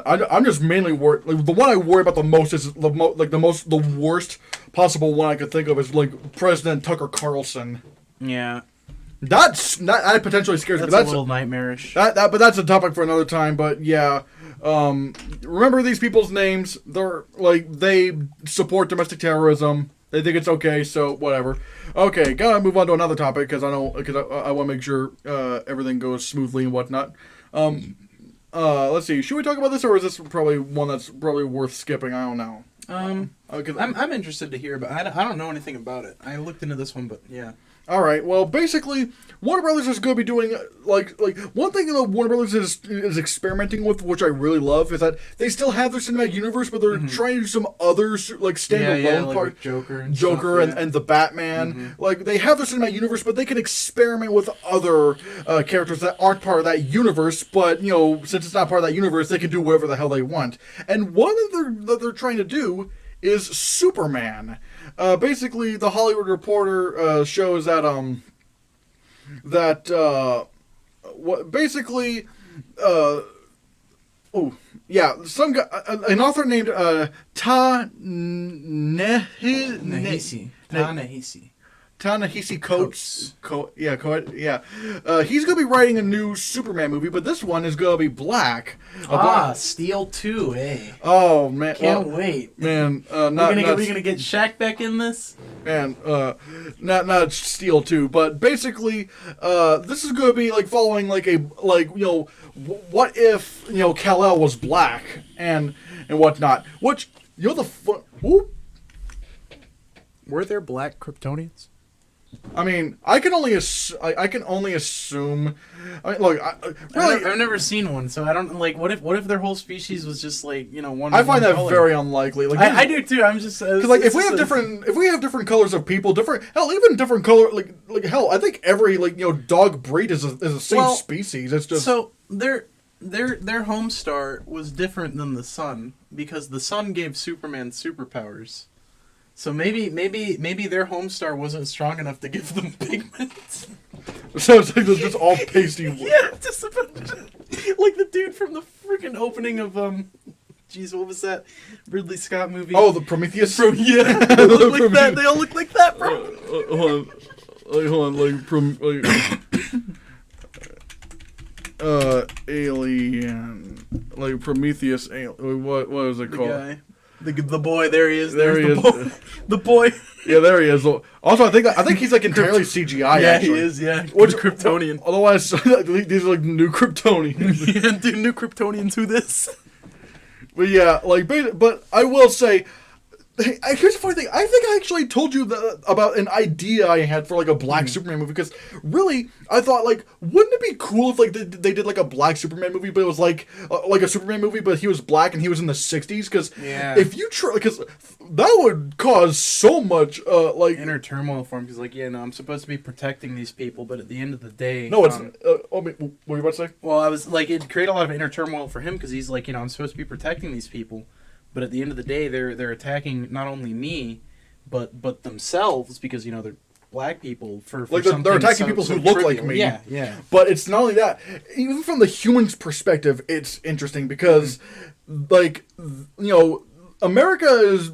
I'm just mainly worried. The one I worry about the most is the worst possible one I could think of is President Tucker Carlson. Yeah. that potentially scares me. That's a little nightmarish. But that's a topic for another time. But yeah, remember these people's names. They're like, they support domestic terrorism. They think it's okay, so whatever. Okay, gotta move on to another topic because I want to make sure everything goes smoothly and whatnot. Let's see. Should we talk about this, or is this probably one that's probably worth skipping? I don't know. I'm interested to hear, but I don't know anything about it. I looked into this one, but yeah. All right. Well, basically, Warner Brothers is going to be doing like one thing that Warner Brothers is experimenting with, which I really love, is that they still have their cinematic universe, but they're trying to do some other like standalone like part, Joker and the Batman. Like they have their cinematic universe, but they can experiment with other characters that aren't part of that universe. But since it's not part of that universe, they can do whatever the hell they want. And one that they're trying to do is Superman. Basically, the Hollywood Reporter shows that some guy, an author named Ta-Nehisi Coates. He's going to be writing a new Superman movie, but this one is going to be black. Steel 2, eh? Oh, man. Can't wait. Man, we're gonna get Shaq back in this? Man, not Steel 2, but basically, this is going to be like following what if, Kal-El was black and whatnot. Which, Were there black Kryptonians? I mean, I can only assume. I mean, look, really, I've never seen one, so I don't like. What if their whole species was just like one? I find that color? very unlikely. Like, I do too. I'm just because if we have different colors of people, even different color, like hell, I think every dog breed is the same species. It's just so their home star was different than the sun because the sun gave Superman superpowers. So maybe their home star wasn't strong enough to give them pigments. So it's like they're just all pasty. Yeah, just a bunch of, like the dude from the freaking opening of jeez, what was that Ridley Scott movie? Oh, the Prometheus. They look like that. They all look like that, bro. Hold on, Alien, like Prometheus. What is it called? Guy. The boy, there he is. There he is. The boy. Yeah, there he is. Also, I think he's like entirely CGI. Yeah, actually. he is. Yeah, Which Kryptonian. Otherwise, these are like new Kryptonians. Yeah, dude, new Kryptonians. Who this? But yeah, but I will say, here's the funny thing. I think I actually told you about an idea I had for like a black Superman movie, because really I thought wouldn't it be cool if they did like a black Superman movie, but it was like a Superman movie, but he was black and he was in the 60s? Because if you because that would cause so much inner turmoil for him. Because I'm supposed to be protecting these people, but at the end of the day, no, it's what were you about to say? Well, I was like, it'd create a lot of inner turmoil for him because he's like, I'm supposed to be protecting these people. But at the end of the day, they're attacking not only me, but themselves because they're black people for they're attacking people who look like me. Yeah. But it's not only that. Even from the human's perspective, it's interesting because, America is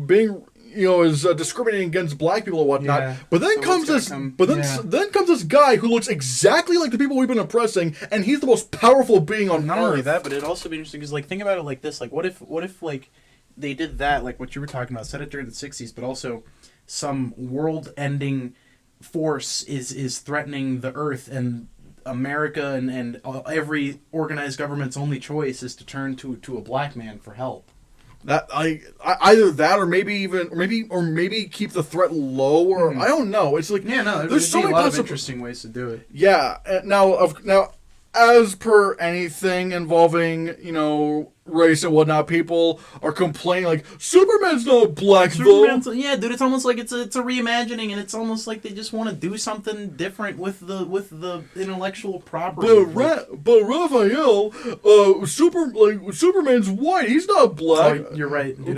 being is discriminating against black people and whatnot. Yeah. But then comes this guy who looks exactly like the people we've been oppressing, and he's the most powerful being on Not Earth. only that, but it'd also be interesting because think about it like this: what if they did that, like what you were talking about, set it during the 60s, but also some world-ending force is threatening the Earth, and America and every organized government's only choice is to turn to a black man for help. That either that or maybe keep the threat low, or I don't know. It's like there's so many a lot of interesting ways to do it. Yeah. Now as per anything involving race and whatnot, people are complaining Superman's not black though. Yeah, dude, it's almost like it's a reimagining, and it's almost like they just want to do something different with the intellectual property. But Raphael, Superman's white. He's not black. Oh, you're right. Dude,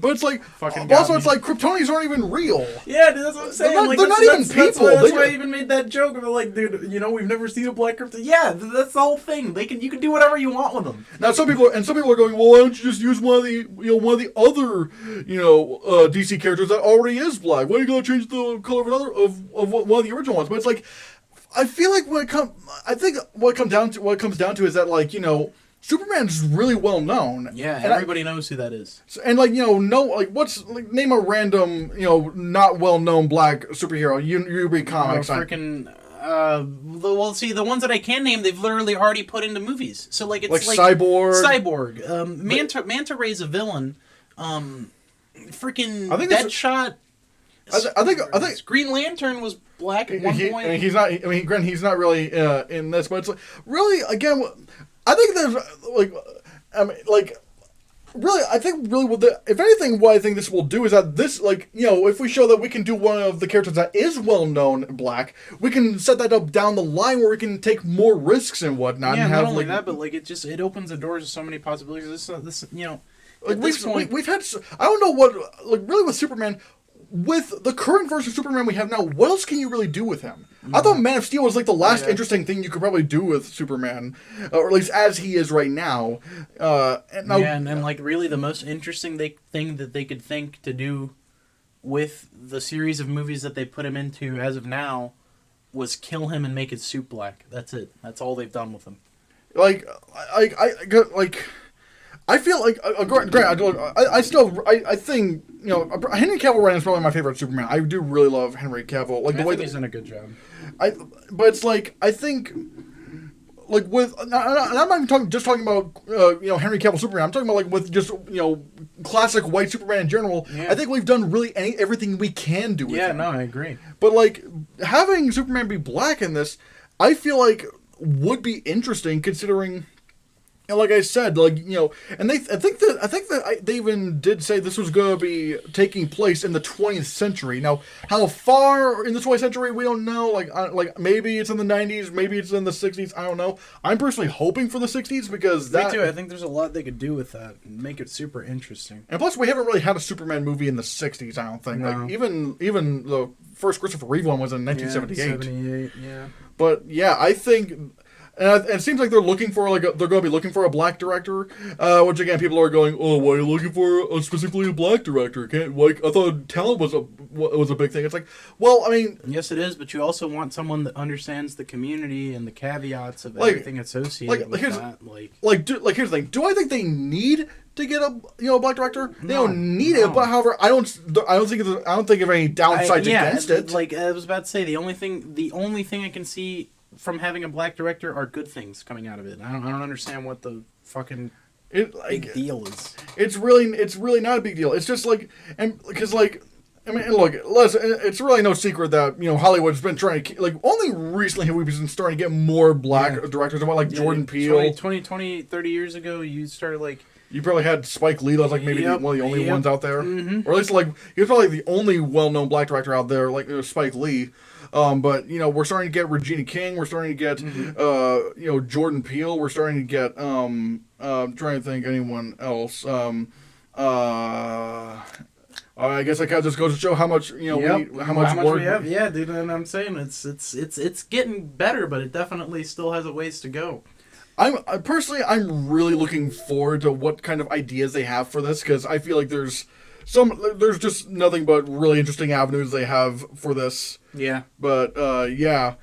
but it's like it's like Kryptonians aren't even real. Yeah, dude, that's what I'm saying. They're not even people. That's why I even made that joke of dude, we've never seen a black Kryptonian. Yeah, that's the whole thing. You can do whatever you want with them. Now some people are going, well, why don't you just use one of the other DC characters that already is black? Why are you going to change the color of one of the original ones? But it's like, I feel like I think what it comes down to is that, like, Superman's really well known. Yeah, and everybody knows who that is. And like, name a random, not well known black superhero. You read comics. Well, see, the ones that I can name, they've literally already put into movies. So like, it's like Cyborg. Manta Ray's a villain. Freaking I think Deadshot. I think Green Lantern was black at one point. He's not. I mean, granted, he's not really in this, but it's like, really, again, I think there's really, I think really if anything, what I think this will do is that this, if we show that we can do one of the characters that is well known black, we can set that up down the line where we can take more risks and whatnot. Yeah, and not only that, but like it opens the doors to so many possibilities. We've had, I don't know what, really with Superman, with the current version of Superman we have now, what else can you really do with him? I thought Man of Steel was like the last interesting thing you could probably do with Superman, or at least as he is right now. And like really the most interesting thing that they could think to do with the series of movies that they put him into as of now was kill him and make his suit black. That's it. That's all they've done with him. I feel like, I think, Henry Cavill right now is probably my favorite Superman. I do really love Henry Cavill. Like, I think he's done a good job. But it's like, I think, like, with, and I'm not even talking about, Henry Cavill Superman. I'm talking about, like, with just, classic white Superman in general. Yeah. I think we've done really everything we can do with him. Yeah, no, I agree. But, like, having Superman be black in this, I feel like would be interesting considering... And like I said, and I think that they even did say this was going to be taking place in the 20th century. Now, how far in the 20th century, we don't know. Like maybe it's in the 90s, maybe it's in the 60s. I don't know. I'm personally hoping for the 60s because Me too. I think there's a lot they could do with that and make it super interesting. And plus, we haven't really had a Superman movie in the 60s. I don't think. No. Like even the first Christopher Reeve one was in 1978. Yeah. But yeah, I think. And it seems like they're looking for they're going to be looking for a black director, which again people are going, oh, why are you looking for specifically a black director? I thought talent was a big thing. It's like, well, I mean, yes, it is, but you also want someone that understands the community and the caveats of everything associated with that. Here's the thing: do I think they need to get a black director? They don't need it, but however, I don't think of any downsides against it. Like I was about to say, the only thing I can see from having a black director are good things coming out of it. I don't understand what the fucking big deal is. It's really not a big deal. It's just like, and because like, I mean, look, it's really no secret that Hollywood's been trying to only recently have we been starting to get more black directors. About Jordan Peele. 20, 30 years ago, you started You probably had Spike Lee. That was maybe one of the only ones out there, or at least he was probably the only well-known black director out there. Spike Lee. But we're starting to get Regina King. We're starting to get Jordan Peele. We're starting to get I'm trying to think anyone else. I guess I kind of just goes to show how much how much work we have. Yeah, dude. And I'm saying it's getting better, but it definitely still has a ways to go. I'm really looking forward to what kind of ideas they have for this because I feel like there's just nothing but really interesting avenues they have for this. Yeah. But, yeah.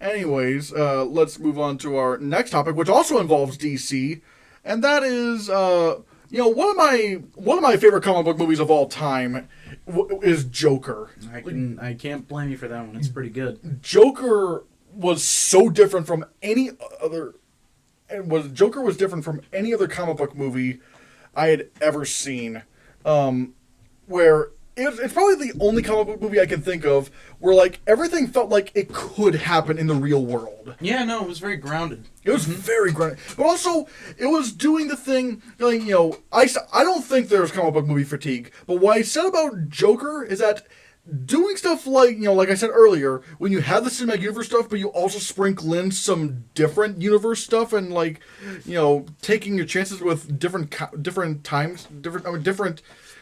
Anyways, let's move on to our next topic, which also involves DC. And that is, one of my favorite comic book movies of all time is Joker. I can't blame you for that one. It's pretty good. Joker was so different from any other... Joker was different from any other comic book movie I had ever seen. Where it's probably the only comic book movie I can think of where everything felt like it could happen in the real world. Yeah, no, it was very grounded. It was very grounded, but also it was doing the thing. I don't think there's comic book movie fatigue, but what I said about Joker is that doing stuff like I said earlier, when you have the cinematic universe stuff, but you also sprinkle in some different universe stuff and taking your chances with different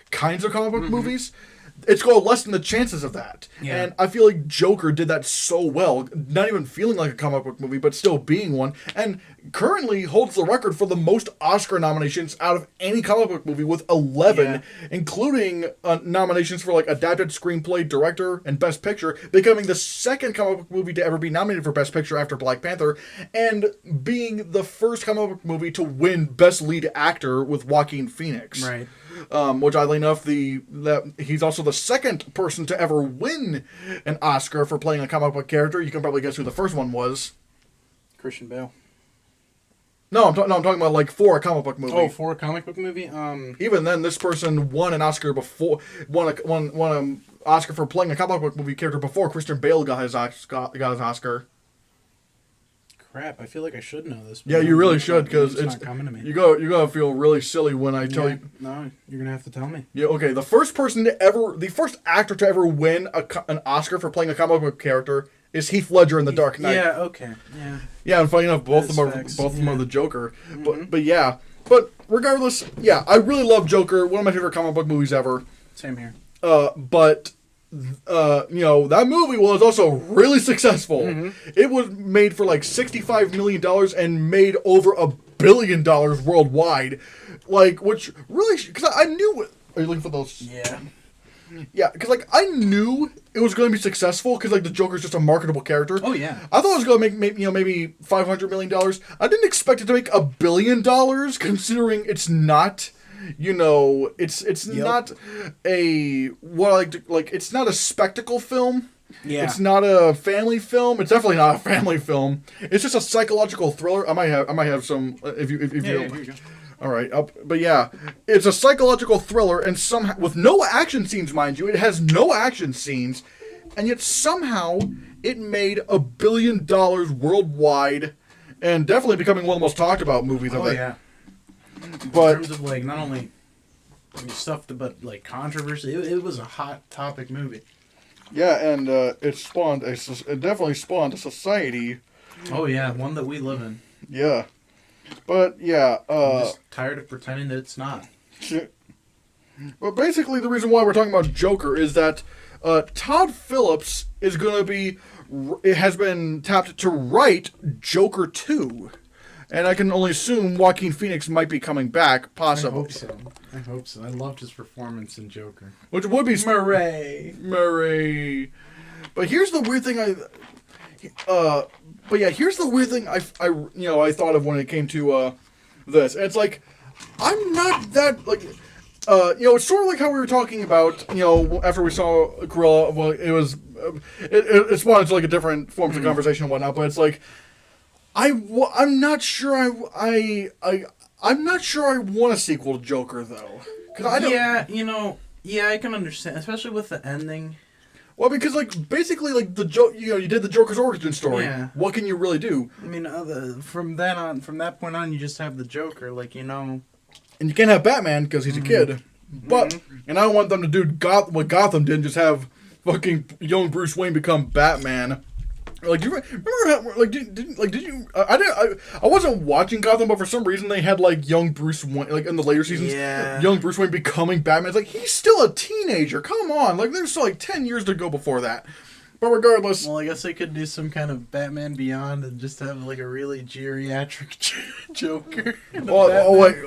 kinds of comic book movies, it's going to lessen the chances of that. Yeah. And I feel like Joker did that so well, not even feeling like a comic book movie, but still being one, and currently holds the record for the most Oscar nominations out of any comic book movie with 11, including nominations for like adapted screenplay, director, and Best Picture, becoming the second comic book movie to ever be nominated for Best Picture after Black Panther, and being the first comic book movie to win Best Lead Actor with Joaquin Phoenix. Right. Which, oddly enough, that he's also the second person to ever win an Oscar for playing a comic book character. You can probably guess who the first one was. Christian Bale. No, I'm talking about like for a comic book movie. Oh, for a comic book movie? Even then, this person won an Oscar before won an Oscar for playing a comic book movie character before Christian Bale got his Oscar. Crap, I feel like I should know this. Yeah, you really should, because it's not coming to me. You're gonna feel really silly when I tell you. No, you're gonna have to tell me. Yeah, okay. The first actor to ever win an Oscar for playing a comic book character is Heath Ledger in The Dark Knight. Yeah, okay, yeah. Yeah, and funny enough, both of them are the Joker. But yeah. But regardless, yeah, I really love Joker. One of my favorite comic book movies ever. Same here. But that movie was also really successful. Mm-hmm. It was made for like $65 million and made over $1 billion worldwide. Like, which really, because I knew. Are you looking for those? Yeah. Yeah, because like I knew it was going to be successful because like the Joker's just a marketable character. Oh yeah. I thought it was going to make maybe $500 million. I didn't expect it to make $1 billion, considering it's not. It's not a it's not a spectacle film. Yeah. It's not a family film. It's definitely not a family film. It's just a psychological thriller. I might have some if you here you go. All right, but yeah, it's a psychological thriller, and somehow with no action scenes, mind you, it has no action scenes, and yet somehow it made $1 billion worldwide, and definitely becoming one of the most talked about movies of it. Oh yeah. But in terms of like not only stuff but like controversy, it was a hot topic movie. Yeah, and it definitely spawned a society. Oh yeah, one that we live in. Yeah. But yeah, I'm just tired of pretending that it's not. But basically, the reason why we're talking about Joker is that Todd Phillips has been tapped to write Joker 2. And I can only assume Joaquin Phoenix might be coming back, possibly. I hope so. I loved his performance in Joker. Which would be Murray. But here's the weird thing here's the weird thing I thought of when it came to this. And it's like, I'm not that, like, it's sort of like how we were talking about, after we saw Cruella, well, it was, it spawned into like a different forms of conversation and whatnot, but it's like, I'm not sure I'm not sure I want a sequel to Joker, though. I don't, I can understand, especially with the ending. Well, because like basically like you did the Joker's origin story. Yeah. What can you really do? I mean, from that point on, you just have the Joker, And you can't have Batman because he's a kid. But and I don't want them to do what Gotham did, and just have fucking young Bruce Wayne become Batman. Like, do you remember how, did you? I wasn't watching Gotham, but for some reason they had like young Bruce Wayne, like in the later seasons, young Bruce Wayne becoming Batman. It's like, he's still a teenager. Come on, like there's still like 10 years to go before that. But regardless, well, I guess they could do some kind of Batman Beyond and just have like a really geriatric Joker.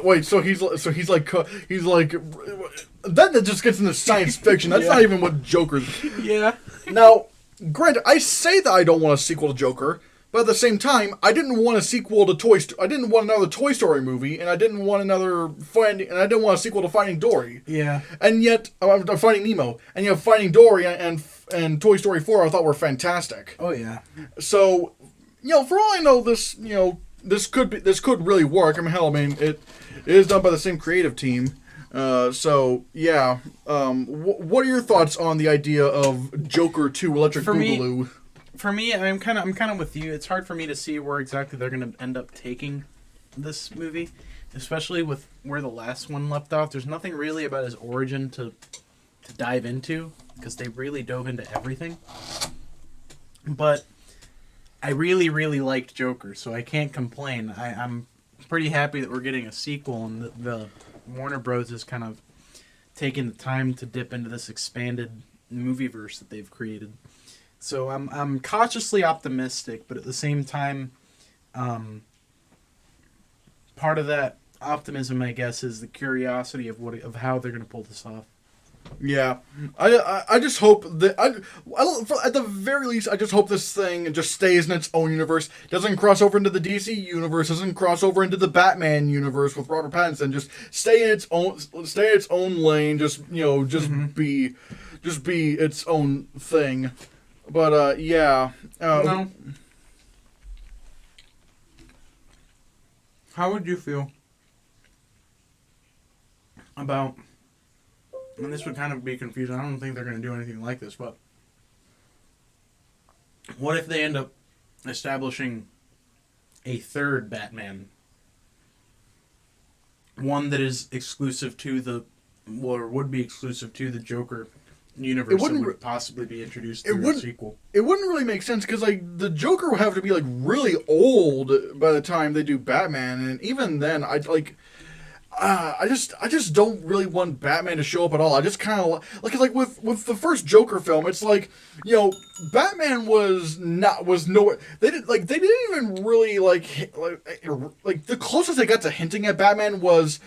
Wait. So he's like that just gets into science fiction. That's not even what Joker's. Yeah. Now. Granted, I say that I don't want a sequel to Joker, but at the same time, I didn't want a sequel to I didn't want another Toy Story movie, and I didn't want I didn't want a sequel to Finding Dory. Yeah. And yet, Finding Nemo, and Finding Dory and Toy Story 4, I thought were fantastic. Oh yeah. So, for all I know, this could really work. It is done by the same creative team. What are your thoughts on the idea of Joker 2 Electric Boogaloo? For me, I'm kind of with you. It's hard for me to see where exactly they're going to end up taking this movie, especially with where the last one left off. There's nothing really about his origin to dive into, because they really dove into everything. But I really, really liked Joker, so I can't complain. I'm pretty happy that we're getting a sequel, and the Warner Bros. Is kind of taking the time to dip into this expanded movieverse that they've created. So I'm cautiously optimistic, but at the same time, part of that optimism, I guess, is the curiosity of how they're going to pull this off. Yeah, I just hope that at the very least, I just hope this thing just stays in its own universe, doesn't cross over into the DC universe, doesn't cross over into the Batman universe with Robert Pattinson. Just stay in its own lane. Just be its own thing. But yeah. How would you feel about? And this would kind of be confusing. I don't think they're going to do anything like this, but what if they end up establishing a third Batman? One that is exclusive to would be exclusive to the Joker universe that would possibly be introduced through a sequel. It wouldn't really make sense because the Joker would have to be really old by the time they do Batman, and even then, I just don't really want Batman to show up at all. I just kind of like with the first Joker film. It's Batman was nowhere. They didn't even really like the closest they got to hinting at Batman was.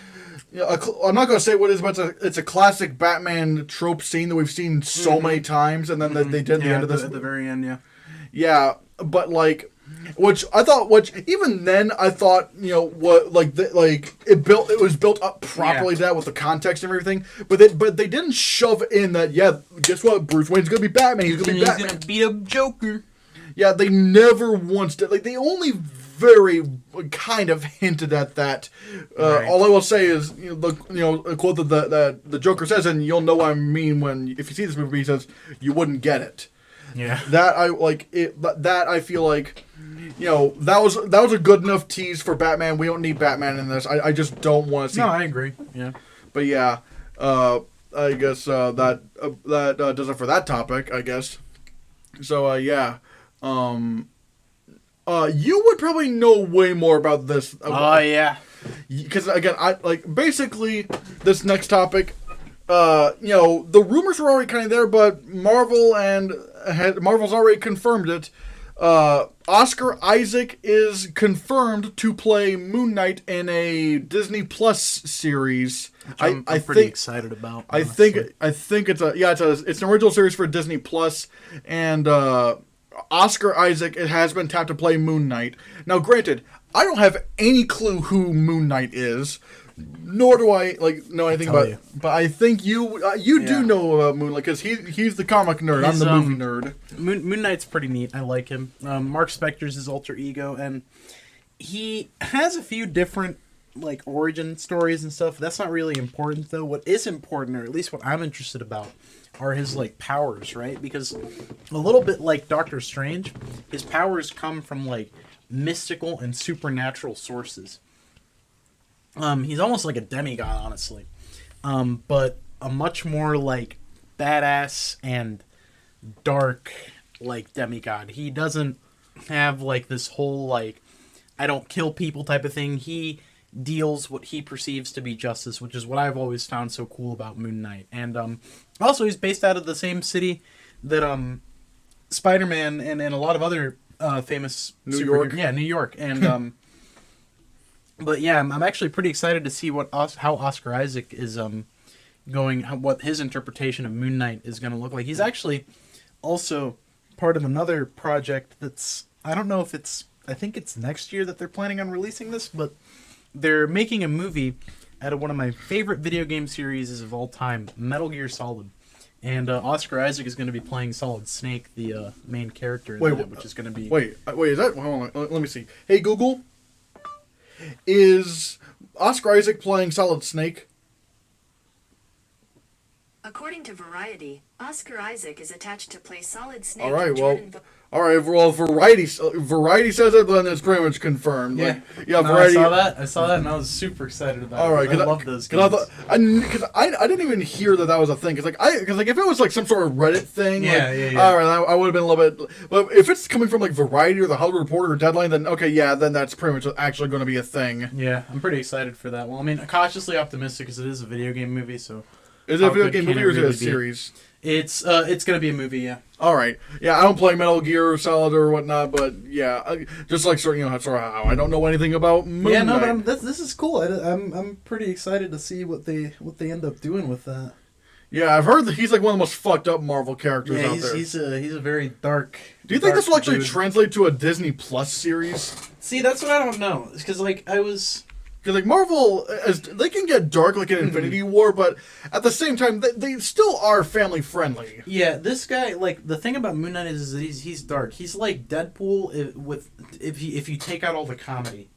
I'm not going to say what it is, but it's a classic Batman trope scene that we've seen so many times, and then they did the end of this at the very end. Yeah, but which even then I thought it was built up properly to that with the context and everything, but they didn't shove in that guess what, Bruce Wayne's gonna be Batman, he's gonna beat up Joker. Yeah, they never once did. They only very kind of hinted at that. Right. All I will say is a quote that the Joker says, and you'll know what I mean if you see this movie. He says, "You wouldn't get it." Yeah, that I like it. That I feel like, that was a good enough tease for Batman. We don't need Batman in this. I just don't want to see. No, I agree. Yeah, but yeah, I guess that does it for that topic. I guess. So yeah, you would probably know way more about this. Oh yeah, because again, basically this next topic. The rumors were already kind of there, but Marvel's already confirmed it. Oscar Isaac is confirmed to play Moon Knight in a Disney Plus series. I'm pretty excited about. I think it's an original series for Disney Plus, and Oscar Isaac has been tapped to play Moon Knight. Now, granted, I don't have any clue who Moon Knight is. Nor do I know anything about it. But I think you do know about Moon Knight because he's the comic nerd. I'm the movie nerd. Moon Knight's pretty neat. I like him. Mark Spector's his alter ego, and he has a few different origin stories and stuff. That's not really important though. What is important, or at least what I'm interested about, are his powers, right? Because a little bit like Doctor Strange, his powers come from mystical and supernatural sources. He's almost like a demigod, honestly, but a much more badass and dark demigod. He doesn't have this whole I don't kill people type of thing. He deals what he perceives to be justice, which is what I've always found so cool about Moon Knight. And also he's based out of the same city that Spider-Man and a lot of other famous New York. Yeah, New York. And but yeah, I'm actually pretty excited to see how Oscar Isaac is what his interpretation of Moon Knight is going to look like. He's actually also part of another project that's, I don't know if I think it's next year that they're planning on releasing this, but they're making a movie out of one of my favorite video game series of all time, Metal Gear Solid. And Oscar Isaac is going to be playing Solid Snake, the main character in that, which is going to be... Wait, is that... Hold on, let me see. Hey, Google... Is Oscar Isaac playing Solid Snake? According to Variety, Oscar Isaac is attached to play Solid Snake. All right, well, Variety says it, but then it's pretty much confirmed. Yeah, Variety. I saw that, and I was super excited about it. All right, I love those games. Because I didn't even hear that was a thing. Because if it was some sort of Reddit thing, yeah. All right, I would have been a little bit. But if it's coming from Variety or the Hollywood Reporter or Deadline, then okay, yeah, then that's pretty much actually going to be a thing. Yeah, I'm pretty excited for that. Well, I mean, cautiously optimistic because it is a video game movie, so Is it a how video good game can movie or is it a really be. series? It's gonna be a movie, yeah. All right. Yeah, I don't play Metal Gear Solid or whatnot, but yeah, just like sort of how I don't know anything about Moon Yeah, no, Knight. but this is cool. I'm pretty excited to see what they end up doing with that. Yeah, I've heard that he's like one of the most fucked up Marvel characters Yeah, out there. he's a very dark. Do you think this will actually dude. translate to a Disney Plus series? See, that's what I don't know. Because like I was. Because like Marvel, they can get dark like in Infinity War, but at the same time, they still are family friendly. Yeah, this guy, like, the thing about Moon Knight is that he's dark. He's like Deadpool if you take out all the comedy.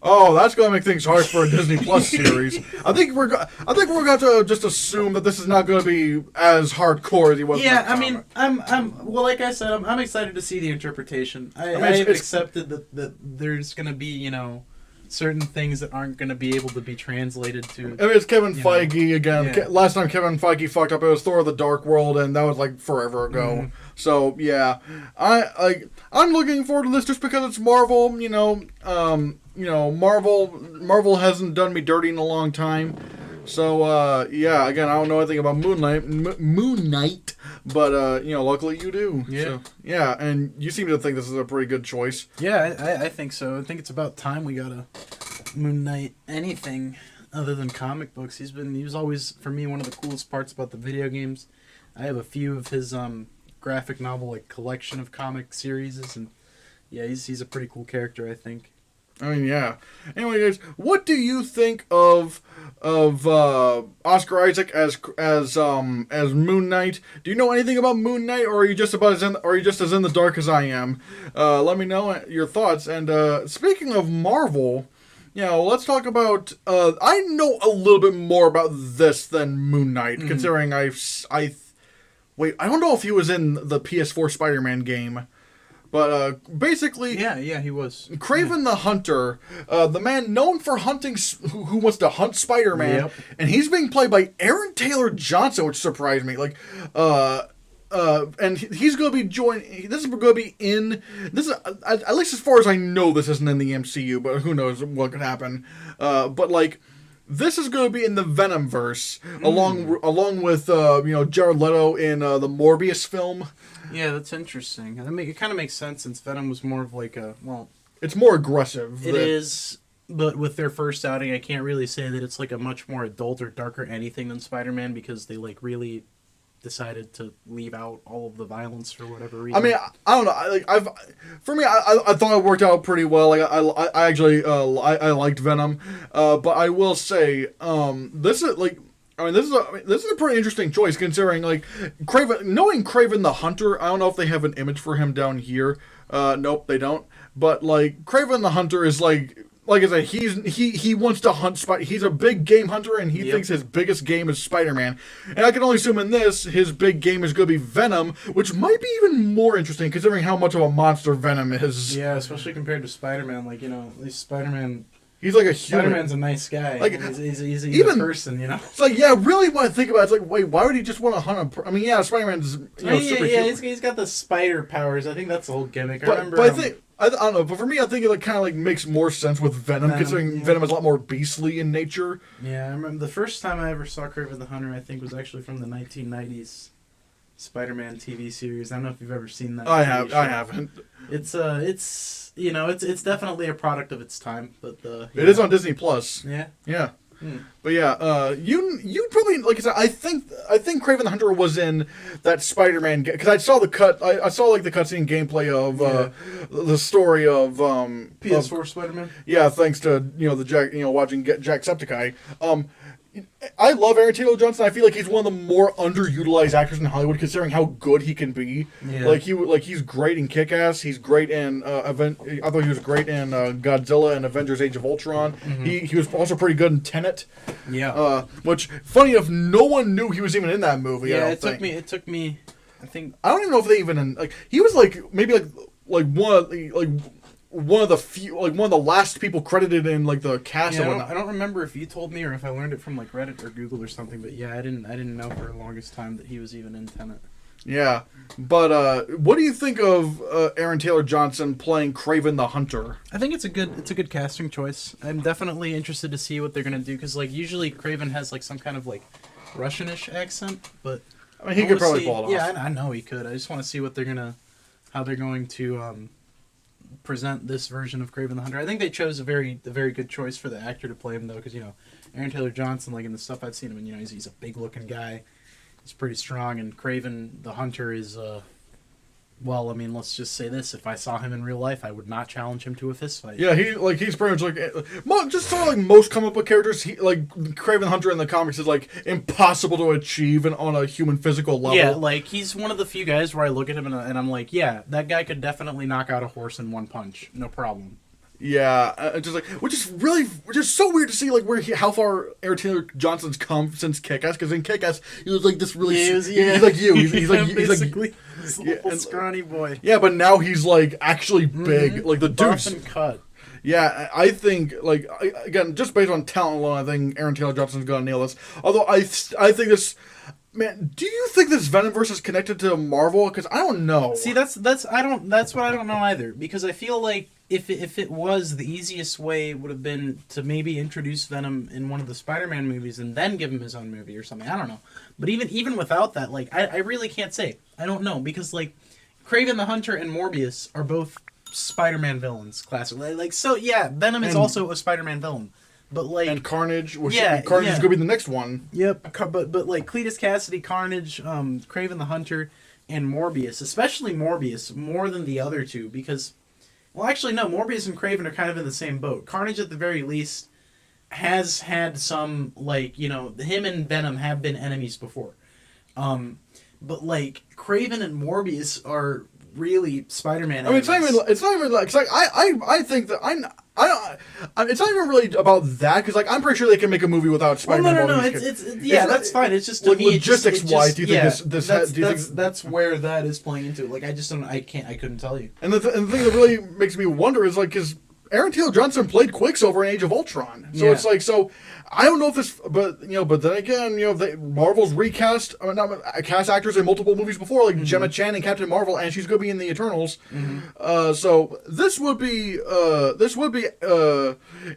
Oh, that's gonna make things hard for a Disney Plus series. I think we're going to just assume that this is not going to be as hardcore as he was. Yeah, in I the mean, comic. well, like I said, I'm excited to see the interpretation. mean, I've it's accepted that there's gonna be, certain things that aren't gonna be able to be translated to. I mean, it's Kevin you know, Feige again. yeah. Last time Kevin Feige fucked up, it was Thor: The Dark World, and that was like forever ago. Mhm. So yeah, I'm looking forward to this just because it's Marvel. Marvel hasn't done me dirty in a long time. So yeah, again, I don't know anything about Moon Knight, but luckily you do. Yeah. So, yeah, and you seem to think this is a pretty good choice. Yeah, I think so. I think it's about time we got a Moon Knight anything other than comic books. He was always, for me, one of the coolest parts about the video games. I have a few of his graphic novel like collection of comic series, and yeah, he's a pretty cool character, I think. I mean, yeah. Anyway, guys, what do you think of Oscar Isaac as Moon Knight? Do you know anything about Moon Knight, or are you just as in the dark as I am? Let me know your thoughts. And speaking of Marvel, let's talk about. I know a little bit more about this than Moon Knight, considering I don't know if he was in the PS4 Spider-Man game. But basically, Yeah, he was. Kraven the Hunter, the man known for hunting, who wants to hunt Spider-Man, Yep. and he's being played by Aaron Taylor Johnson, which surprised me. And he's going to be This is going to be in. This is at least as far as I know, this isn't in the MCU, but who knows what could happen. This is going to be in the Venomverse, along with Jared Leto in the Morbius film. Yeah, that's interesting. It kind of makes sense since Venom was more of like It's more aggressive. It is, but with their first outing, I can't really say that it's like a much more adult or darker anything than Spider-Man because they like really decided to leave out all of the violence for whatever reason. I mean, I don't know. I thought it worked out pretty well. Like, I actually liked Venom, but I will say, this is a pretty interesting choice considering like knowing Kraven the Hunter. I don't know if they have an image for him down here. Nope, they don't. But like Kraven the Hunter is like I said, he wants to hunt he's a big game hunter, and he thinks his biggest game is Spider-Man. And I can only assume in this, his big game is going to be Venom, which might be even more interesting considering how much of a monster Venom is. Yeah, especially compared to Spider-Man. Like, at least Spider-Man. He's like a human. Spider-Man's a nice guy. Like, he's even, a person, It's like, yeah, really when I think about it, it's like, wait, why would he just want to hunt I mean, yeah, Spider-Man's, superhuman. He's got the spider powers. I think that's the whole gimmick. But I think, I don't know, but for me, I think it kind of makes more sense with Venom, considering Venom is a lot more beastly in nature. Yeah, I remember the first time I ever saw Kraven the Hunter, I think was actually from the 1990s Spider-Man TV series. I don't know if you've ever seen that. I haven't. It's definitely a product of its time, but it is on Disney Plus. Yeah. Yeah. But yeah, you probably, like I said, I think Kraven the Hunter was in that Spider-Man because I saw the cut. I saw like the cutscene gameplay of the story of PS4 Spider-Man. Yeah, thanks to the Jack, watching Jacksepticeye. I love Aaron Taylor Johnson. I feel like he's one of the more underutilized actors in Hollywood, considering how good he can be. Yeah. He's great in Kick-Ass. He's great in I thought he was great in Godzilla and Avengers: Age of Ultron. Mm-hmm. He was also pretty good in Tenet. Yeah. Which, funny enough, no one knew he was even in that movie. Yeah, It took me. I think I don't even know if they even he was maybe one of the few, one of the last people credited in the cast. Yeah, and whatnot. I don't remember if you told me or if I learned it from Reddit or Google or something. But yeah, I didn't know for the longest time that he was even in Tenet. Yeah, but what do you think of Aaron Taylor Johnson playing Kraven the Hunter? I think it's a good casting choice. I'm definitely interested to see what they're gonna do because usually Kraven has some kind of Russianish accent, but I mean, he could probably pull it off. Yeah, I know he could. I just want to see how they're going to present this version of Kraven the Hunter. I think they chose a very good choice for the actor to play him, though, because Aaron Taylor Johnson, like in the stuff I've seen him in, he's a big looking guy. He's pretty strong, and Kraven the Hunter is well, I mean, let's just say this: if I saw him in real life, I would not challenge him to a fist fight. Yeah, he's pretty much just sort of like most comic book characters. Kraven the Hunter in the comics is like impossible to achieve on a human physical level. Yeah, like he's one of the few guys where I look at him and I'm like, yeah, that guy could definitely knock out a horse in one punch, no problem. Yeah, which is so weird to see how far Aaron Taylor Johnson's come since Kick-Ass, because in Kick-Ass he was like this really he's like you he's like this little scrawny boy. Yeah, but now he's like actually big, like the dude's and cut. Yeah, I think again, just based on talent alone, I think Aaron Taylor Johnson's gonna nail this. Although I think this. Man, do you think this Venomverse is connected to Marvel? Because I don't know. See, that's what I don't know either. Because I feel like if it was, the easiest way would have been to maybe introduce Venom in one of the Spider-Man movies and then give him his own movie or something. I don't know. But even without that, I really can't say. I don't know, because Kraven the Hunter and Morbius are both Spider-Man villains, classically. Venom is also a Spider-Man villain. But and Carnage, Carnage is gonna be the next one. Yep, but Cletus Cassidy, Carnage, Kraven the Hunter, and Morbius, especially Morbius, more than the other two, because, well, actually no, Morbius and Kraven are kind of in the same boat. Carnage, at the very least, has had some him and Venom have been enemies before, but Kraven and Morbius are really Spider-Man enemies. I mean, it's not even I think that it's not even really about that, because I'm pretty sure they can make a movie without Spider-Man. Well, no, that's fine. It's just to me, logistics wise. Do you think that's where that is playing into? I couldn't tell you. And the thing that really makes me wonder is because Aaron Taylor Johnson played Quicksilver in Age of Ultron, so it's I don't know if this, but then again, Marvel's recast, cast actors in multiple movies before, Gemma Chan in Captain Marvel, and she's going to be in the Eternals. Mm-hmm. So this would be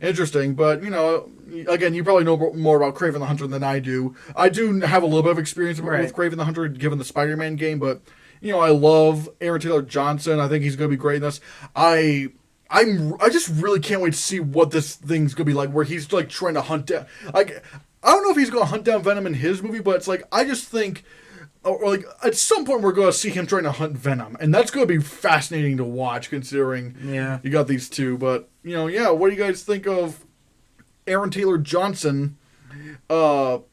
interesting, but again, you probably know more about Kraven the Hunter than I do. I do have a little bit of experience with Kraven the Hunter, given the Spider-Man game, but I love Aaron Taylor Johnson. I think he's going to be great in this. I just really can't wait to see what this thing's gonna be like, where he's trying to hunt down. I don't know if he's gonna hunt down Venom in his movie, but it's I just think, at some point we're gonna see him trying to hunt Venom, and that's gonna be fascinating to watch, considering you got these two. But what do you guys think of Aaron Taylor Johnson? Playing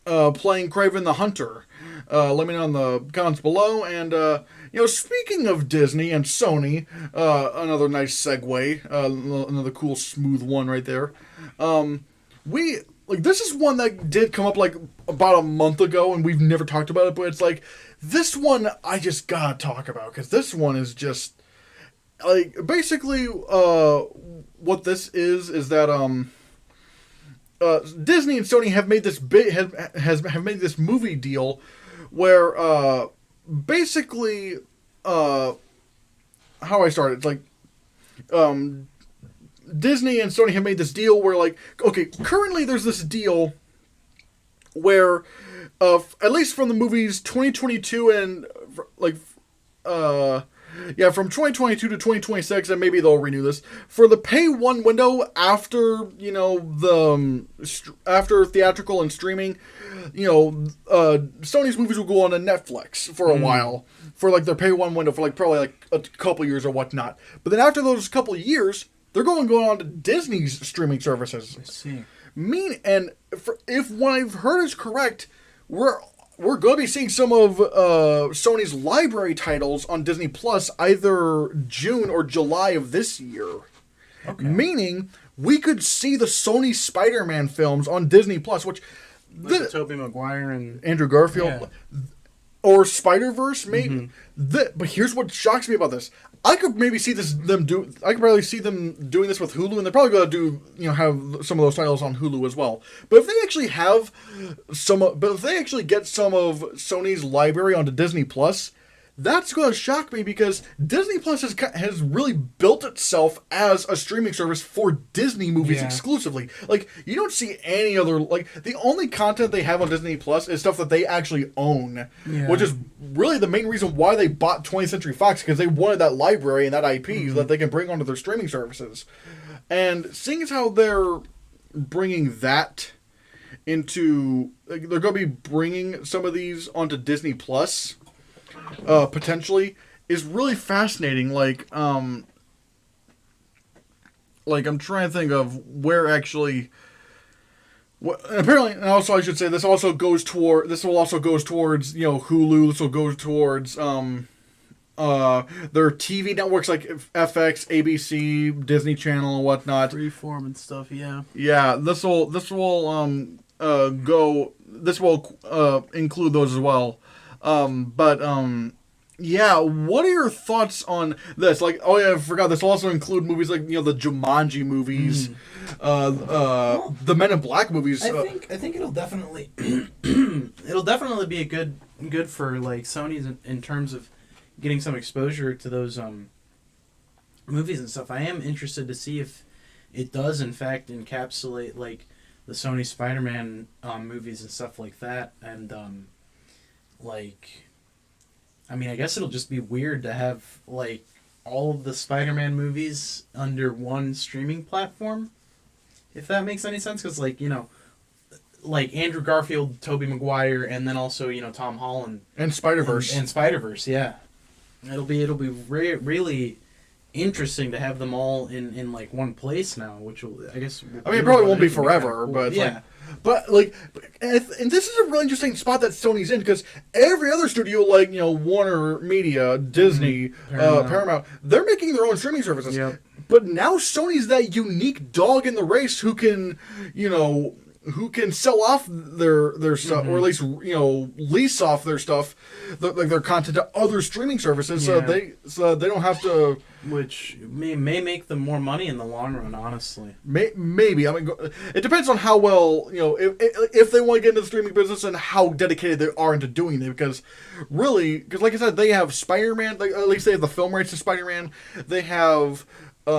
Kraven the Hunter. Let me know in the comments below. And, speaking of Disney and Sony, another nice segue, another cool, smooth one right there. This is one that did come up, about a month ago, and we've never talked about it, but it's this one I just gotta talk about, because this one is just, basically, what this is that, Disney and Sony have made this have made this movie deal where basically how I started, Disney and Sony have made this deal where currently there's this deal where at least from the movies 2022 and from 2022 to 2026, and maybe they'll renew this for the pay one window after after theatrical and streaming. Sony's movies will go on to Netflix for a while for their pay one window for probably a couple years or whatnot. But then after those couple of years, they're going on to Disney's streaming services. I see. If what I've heard is correct, we're going to be seeing some of Sony's library titles on Disney Plus either June or July of this year. Okay. Meaning, we could see the Sony Spider-Man films on Disney Plus, which... Tobey Maguire and... Andrew Garfield. Yeah. Or Spider-Verse, maybe. Mm-hmm. But here's what shocks me about this. I could maybe see I could probably see them doing this with Hulu, and they're probably going to do, have some of those titles on Hulu as well. But if they actually get some of Sony's library onto Disney Plus, that's going to shock me because Disney Plus has really built itself as a streaming service for Disney movies exclusively. Like, you don't see any other, like, the only content they have on Disney Plus is stuff that they actually own, which is really the main reason why they bought 20th Century Fox, because they wanted that library and that IP that they can bring onto their streaming services. And seeing as how they're bringing that into, like, they're going to be bringing some of these onto Disney Plus, potentially, is really fascinating. Like I'm trying to think of where actually. Apparently, and also I should say this will also goes towards Hulu. This will go towards their TV networks like FX, ABC, Disney Channel, and whatnot. Freeform and stuff. Yeah. Yeah, this will include those as well. Yeah, what are your thoughts on this? Like, oh yeah, I forgot, this will also include movies like, the Jumanji movies, the Men in Black movies. I think it'll definitely be a good for like Sony's in terms of getting some exposure to those movies and stuff. I am interested to see if it does in fact encapsulate like the Sony Spider-Man movies and stuff like that, and I mean, I guess it'll just be weird to have, like, all of the Spider-Man movies under one streaming platform, if that makes any sense, because, like, like Andrew Garfield, Tobey Maguire, and then also, Tom Holland. And Spider-Verse. And Spider-Verse, yeah. It'll be really interesting to have them all in like, one place now, which will, I guess... I mean, it probably won't be forever, cool. but... Yeah. And this is a really interesting spot that Sony's in, because every other studio, like, Warner Media, Disney, Paramount, they're making their own streaming services. Yep. But now Sony's that unique dog in the race who can, who can sell off their stuff, or at least, lease off their stuff, their content to other streaming services, so they don't have to... Which may make them more money in the long run, honestly. Maybe. I mean, it depends on how well, if they want to get into the streaming business and how dedicated they are into doing it. Because like I said, they have Spider-Man, at least they have the film rights to Spider-Man. They have, They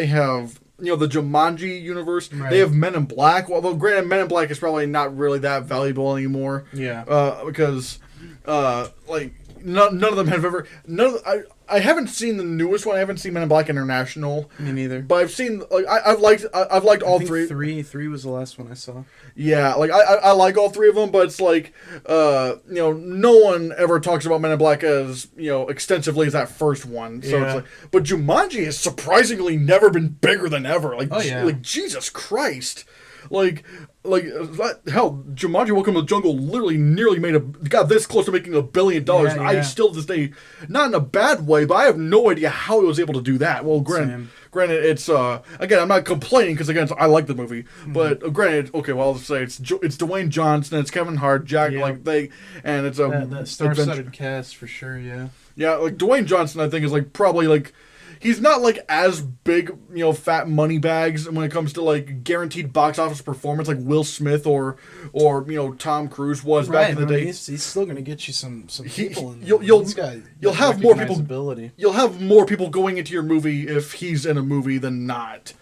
have, the Jumanji universe. Right. They have Men in Black. Although, granted, Men in Black is probably not really that valuable anymore. Yeah. Because, none of them have ever... I haven't seen the newest one. I haven't seen Men in Black International. Me neither. But I've seen, like, I've liked all three. Three was the last one I saw. Yeah, like I like all three of them, but it's like, no one ever talks about Men in Black as extensively as that first one. So it's like, but Jumanji has surprisingly never been bigger than ever. Like, like Jesus Christ. Like hell, Jumanji: Welcome to the Jungle literally nearly got this close to making $1 billion. Yeah. I still to this day, not in a bad way, but I have no idea how he was able to do that. Well, granted, it's again, I'm not complaining because again, I like the movie, but granted, okay, well, I'll just say it's Dwayne Johnson, it's Kevin Hart, Jack, and it's that star-studded cast for sure. Yeah, like Dwayne Johnson, I think is like probably like. He's not like as big, fat money bags when it comes to like guaranteed box office performance like Will Smith or Tom Cruise was back in the day. He's still gonna get you some people. You'll have more people. You'll have more people going into your movie if he's in a movie than not.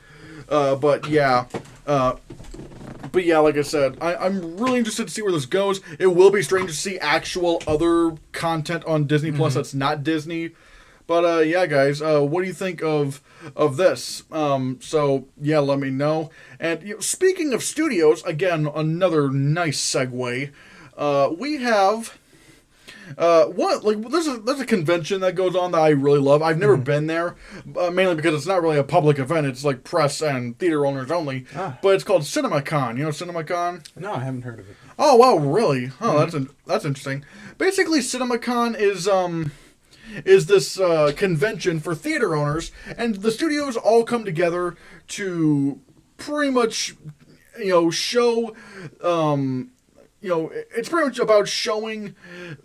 But yeah, like I said, I'm really interested to see where this goes. It will be strange to see actual other content on Disney Plus that's not Disney. But yeah, guys, what do you think of this? So yeah, let me know. And speaking of studios, again, another nice segue. We have there's a convention that goes on that I really love. I've never been there, mainly because it's not really a public event. It's like press and theater owners only. But it's called Cinemacon. You know Cinemacon? No, I haven't heard of it. Oh wow, really? Oh, that's interesting. Basically, Cinemacon is this convention for theater owners, and the studios all come together to pretty much, show, it's pretty much about showing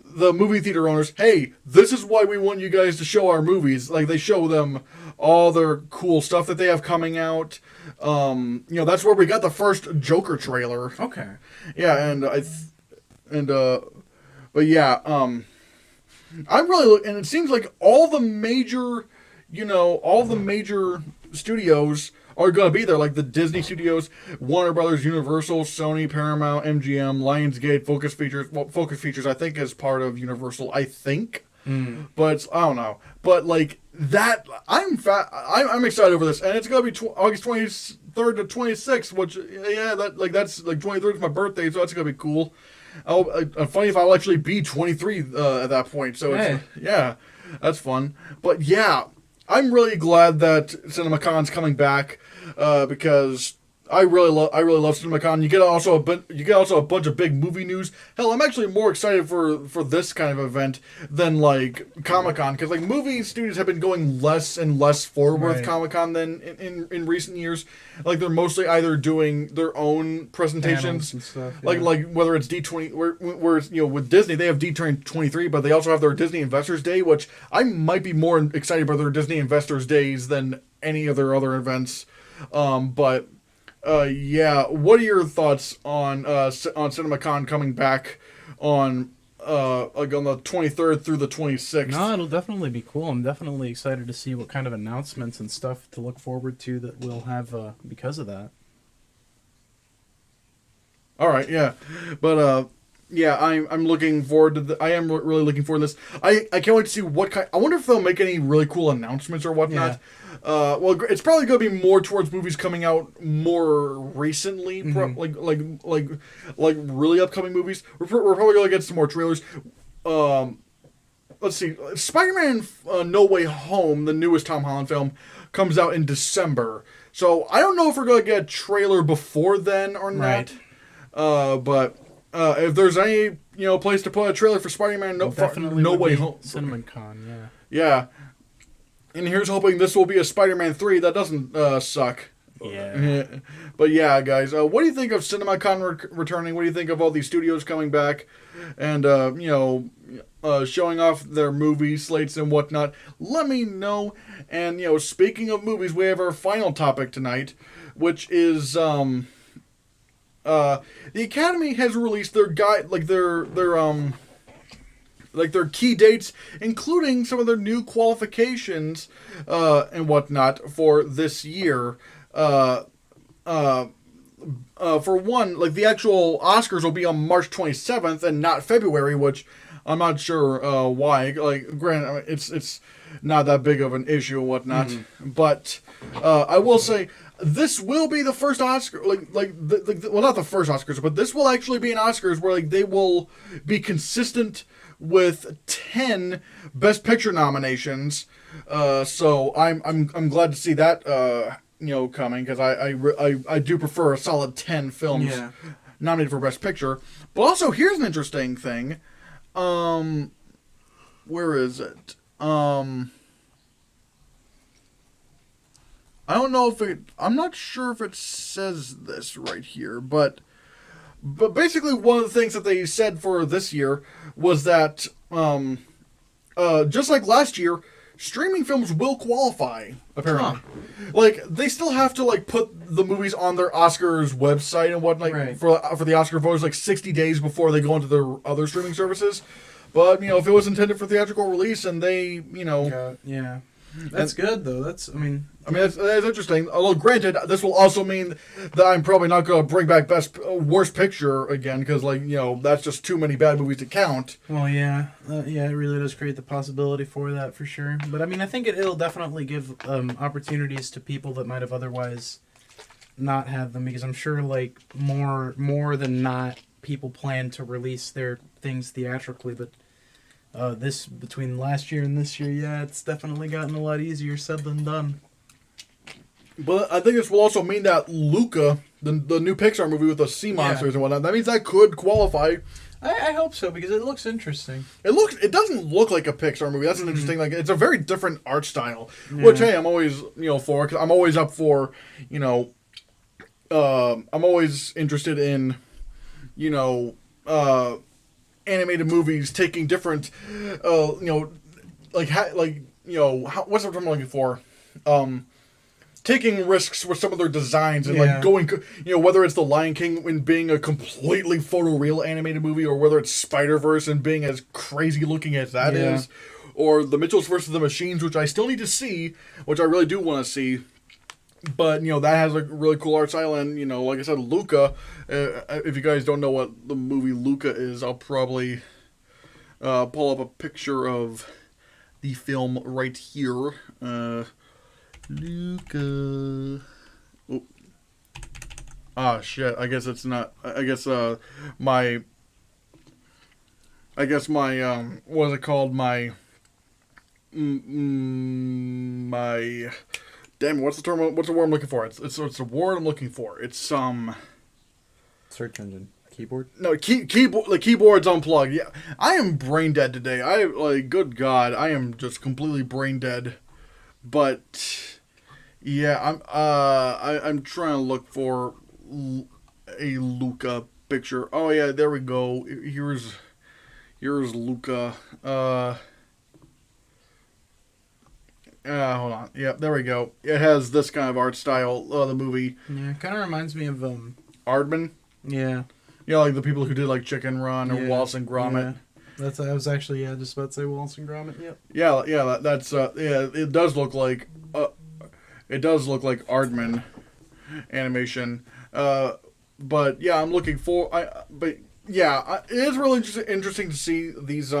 the movie theater owners, hey, this is why we want you guys to show our movies. Like, they show them all their cool stuff that they have coming out. That's where we got the first Joker trailer. Okay. Yeah, but yeah, I'm really, and it seems like all the major, all the major studios are going to be there, like the Disney Studios, Warner Brothers, Universal, Sony, Paramount, MGM, Lionsgate, Focus Features. Well, Focus Features, I think, is part of Universal. I think, but I don't know. But like that, I'm excited over this, and it's going to be August 23rd to 26th, which that's like 23rd is my birthday, so that's going to be cool. Funny if I'll actually be 23 at that point. So that's fun. But yeah, I'm really glad that Cinemacon's coming back because I really love Cinemacon. You get also a bunch of big movie news. Hell, I'm actually more excited for this kind of event than like Comic-Con, because like movie studios have been going less and less forward with Comic-Con than in recent years. Like they're mostly either doing their own presentations and stuff, like whether it's D20 where with Disney they have D23, but they also have their Disney Investors Day, which I might be more excited about their Disney Investors Days than any of their other events. What are your thoughts on Cinemacon coming back on on the 23rd through the 26th? No, it'll definitely be cool. I'm definitely excited to see what kind of announcements and stuff to look forward to that we'll have because of that. All right, yeah, but I'm looking forward to I am really looking forward to this. I can't wait to see what kind. I wonder if they'll make any really cool announcements or whatnot. Yeah. Well, it's probably going to be more towards movies coming out more recently, like really upcoming movies. We're probably going to get some more trailers. Let's see, Spider-Man: No Way Home, the newest Tom Holland film, comes out in December. So I don't know if we're going to get a trailer before then or not. Right. But if there's any place to put a trailer for Spider-Man: No Way Home, Cinemacon, yeah. Yeah. And here's hoping this will be a Spider-Man 3 that doesn't suck. Yeah. But yeah, guys, what do you think of Cinemacon returning? What do you think of all these studios coming back and, showing off their movie slates and whatnot? Let me know. And, speaking of movies, we have our final topic tonight, which is, the Academy has released their guide, their key dates, including some of their new qualifications and whatnot for this year. For one, like the actual Oscars will be on March 27th and not February, which I'm not sure why. Like, granted, it's not that big of an issue and whatnot, but I will say this will be the first Oscar, well, not the first Oscars, but this will actually be an Oscars where like they will be consistent with 10 Best Picture nominations. So I'm glad to see that coming, because I do prefer a solid 10 films nominated for Best Picture. But also here's an interesting thing. Where is it? I don't know if I'm not sure if it says this right here, but basically one of the things that they said for this year was that, just like last year, streaming films will qualify, apparently. Like, they still have to, put the movies on their Oscars website and whatnot, for the Oscar voters, 60 days before they go into their other streaming services. But, if it was intended for theatrical release and they, Yeah. That's good, though. That's interesting. Although, granted, this will also mean that I'm probably not going to bring back Worst Picture again, because, that's just too many bad movies to count. Well, yeah. It really does create the possibility for that, for sure. But, I think it'll definitely give opportunities to people that might have otherwise not had them, because I'm sure, more than not, people plan to release their things theatrically, but this, between last year and this year, it's definitely gotten a lot easier said than done. But I think this will also mean that Luca, the new Pixar movie with the sea monsters and whatnot, that means that could qualify. I hope so, because it looks interesting. It doesn't look like a Pixar movie. That's an interesting, it's a very different art style, which, hey, I'm always, for, because I'm always up for, I'm always interested in, animated movies taking different, what's the term I'm looking for? taking risks with some of their designs and Yeah. like going, whether it's The Lion King and being a completely photoreal animated movie, or whether it's Spider-Verse and being as crazy looking as that Yeah. is, or The Mitchells versus the Machines, which I still need to see, which I really do want to see. But, that has a really cool art style, and, like I said, Luca, if you guys don't know what the movie Luca is, I'll probably pull up a picture of the film right here. Luca. Oh. Ah, shit. I guess it's not. I guess my. What is it called? My. My. Damn. What's the term? What's the word I'm looking for? It's a word I'm looking for. It's Search engine. Keyboard? No, keyboard. The keyboard's unplugged. Yeah, I am brain dead today. Good God, I am just completely brain dead. But yeah, I'm trying to look for a Luca picture. Oh yeah, there we go. Here's Luca. Hold on. Yeah, there we go. It has this kind of art style. The movie. Yeah, it kind of reminds me of Aardman. Yeah. Yeah, like the people who did like Chicken Run or Yeah. Wallace and Gromit. Yeah. I was actually just about to say Wallace and Gromit. Yep. Yeah, that's it does look like Aardman animation. But yeah, I'm looking for it is really interesting to see these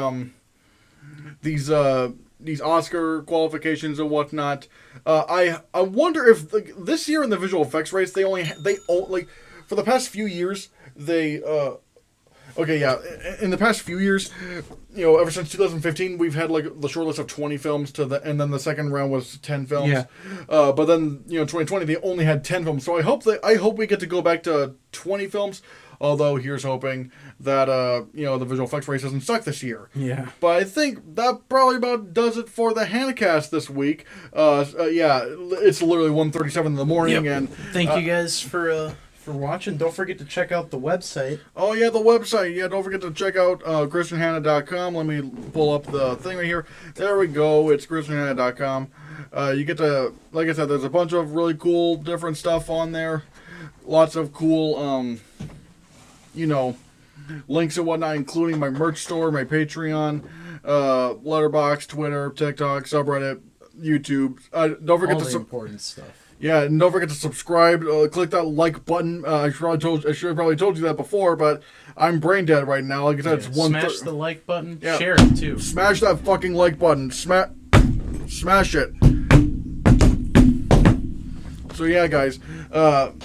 Oscar qualifications and whatnot. I wonder if this year in the visual effects race they only for the past few years they in the past few years, ever since 2015, we've had like the short list of 20 films and then the second round was 10 films. Yeah. But then 2020 they only had 10 films. So I hope we get to go back to 20 films. Although here's hoping that the visual effects race doesn't suck this year. Yeah. But I think that probably about does it for the Hannahcast this week. It's literally 1:37 in the morning, Yep. and Thank you guys for watching. Don't forget to check out the website. oh yeah, the website. Yeah, don't forget to check out ChristianHannah.com. Let me pull up the thing right here. There we go. It's ChristianHannah.com. You get to, like I said, there's a bunch of really cool different stuff on there. Lots of cool links and whatnot, including my merch store, my Patreon, Letterboxd, Twitter, TikTok, subreddit, YouTube. Don't forget All to the important stuff. yeah, and don't forget to subscribe. Click that like button. I should have probably told you that before, but I'm brain dead right now. Like I said, it's Smash the like button. Yeah. Share it too. Smash that fucking like button. Smash it. So yeah, guys. I'm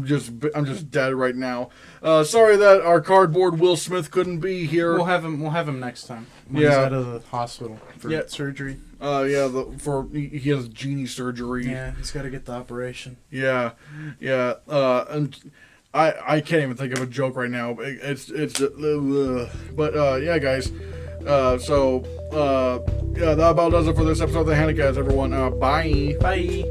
just dead right now. Sorry that our cardboard Will Smith couldn't be here. We'll have him next time. When he's out of the hospital for surgery. He has genie surgery. Yeah, he's got to get the operation. Yeah. And I can't even think of a joke right now. But yeah, guys. That about does it for this episode of the Hannahcast, everyone. Bye. Bye.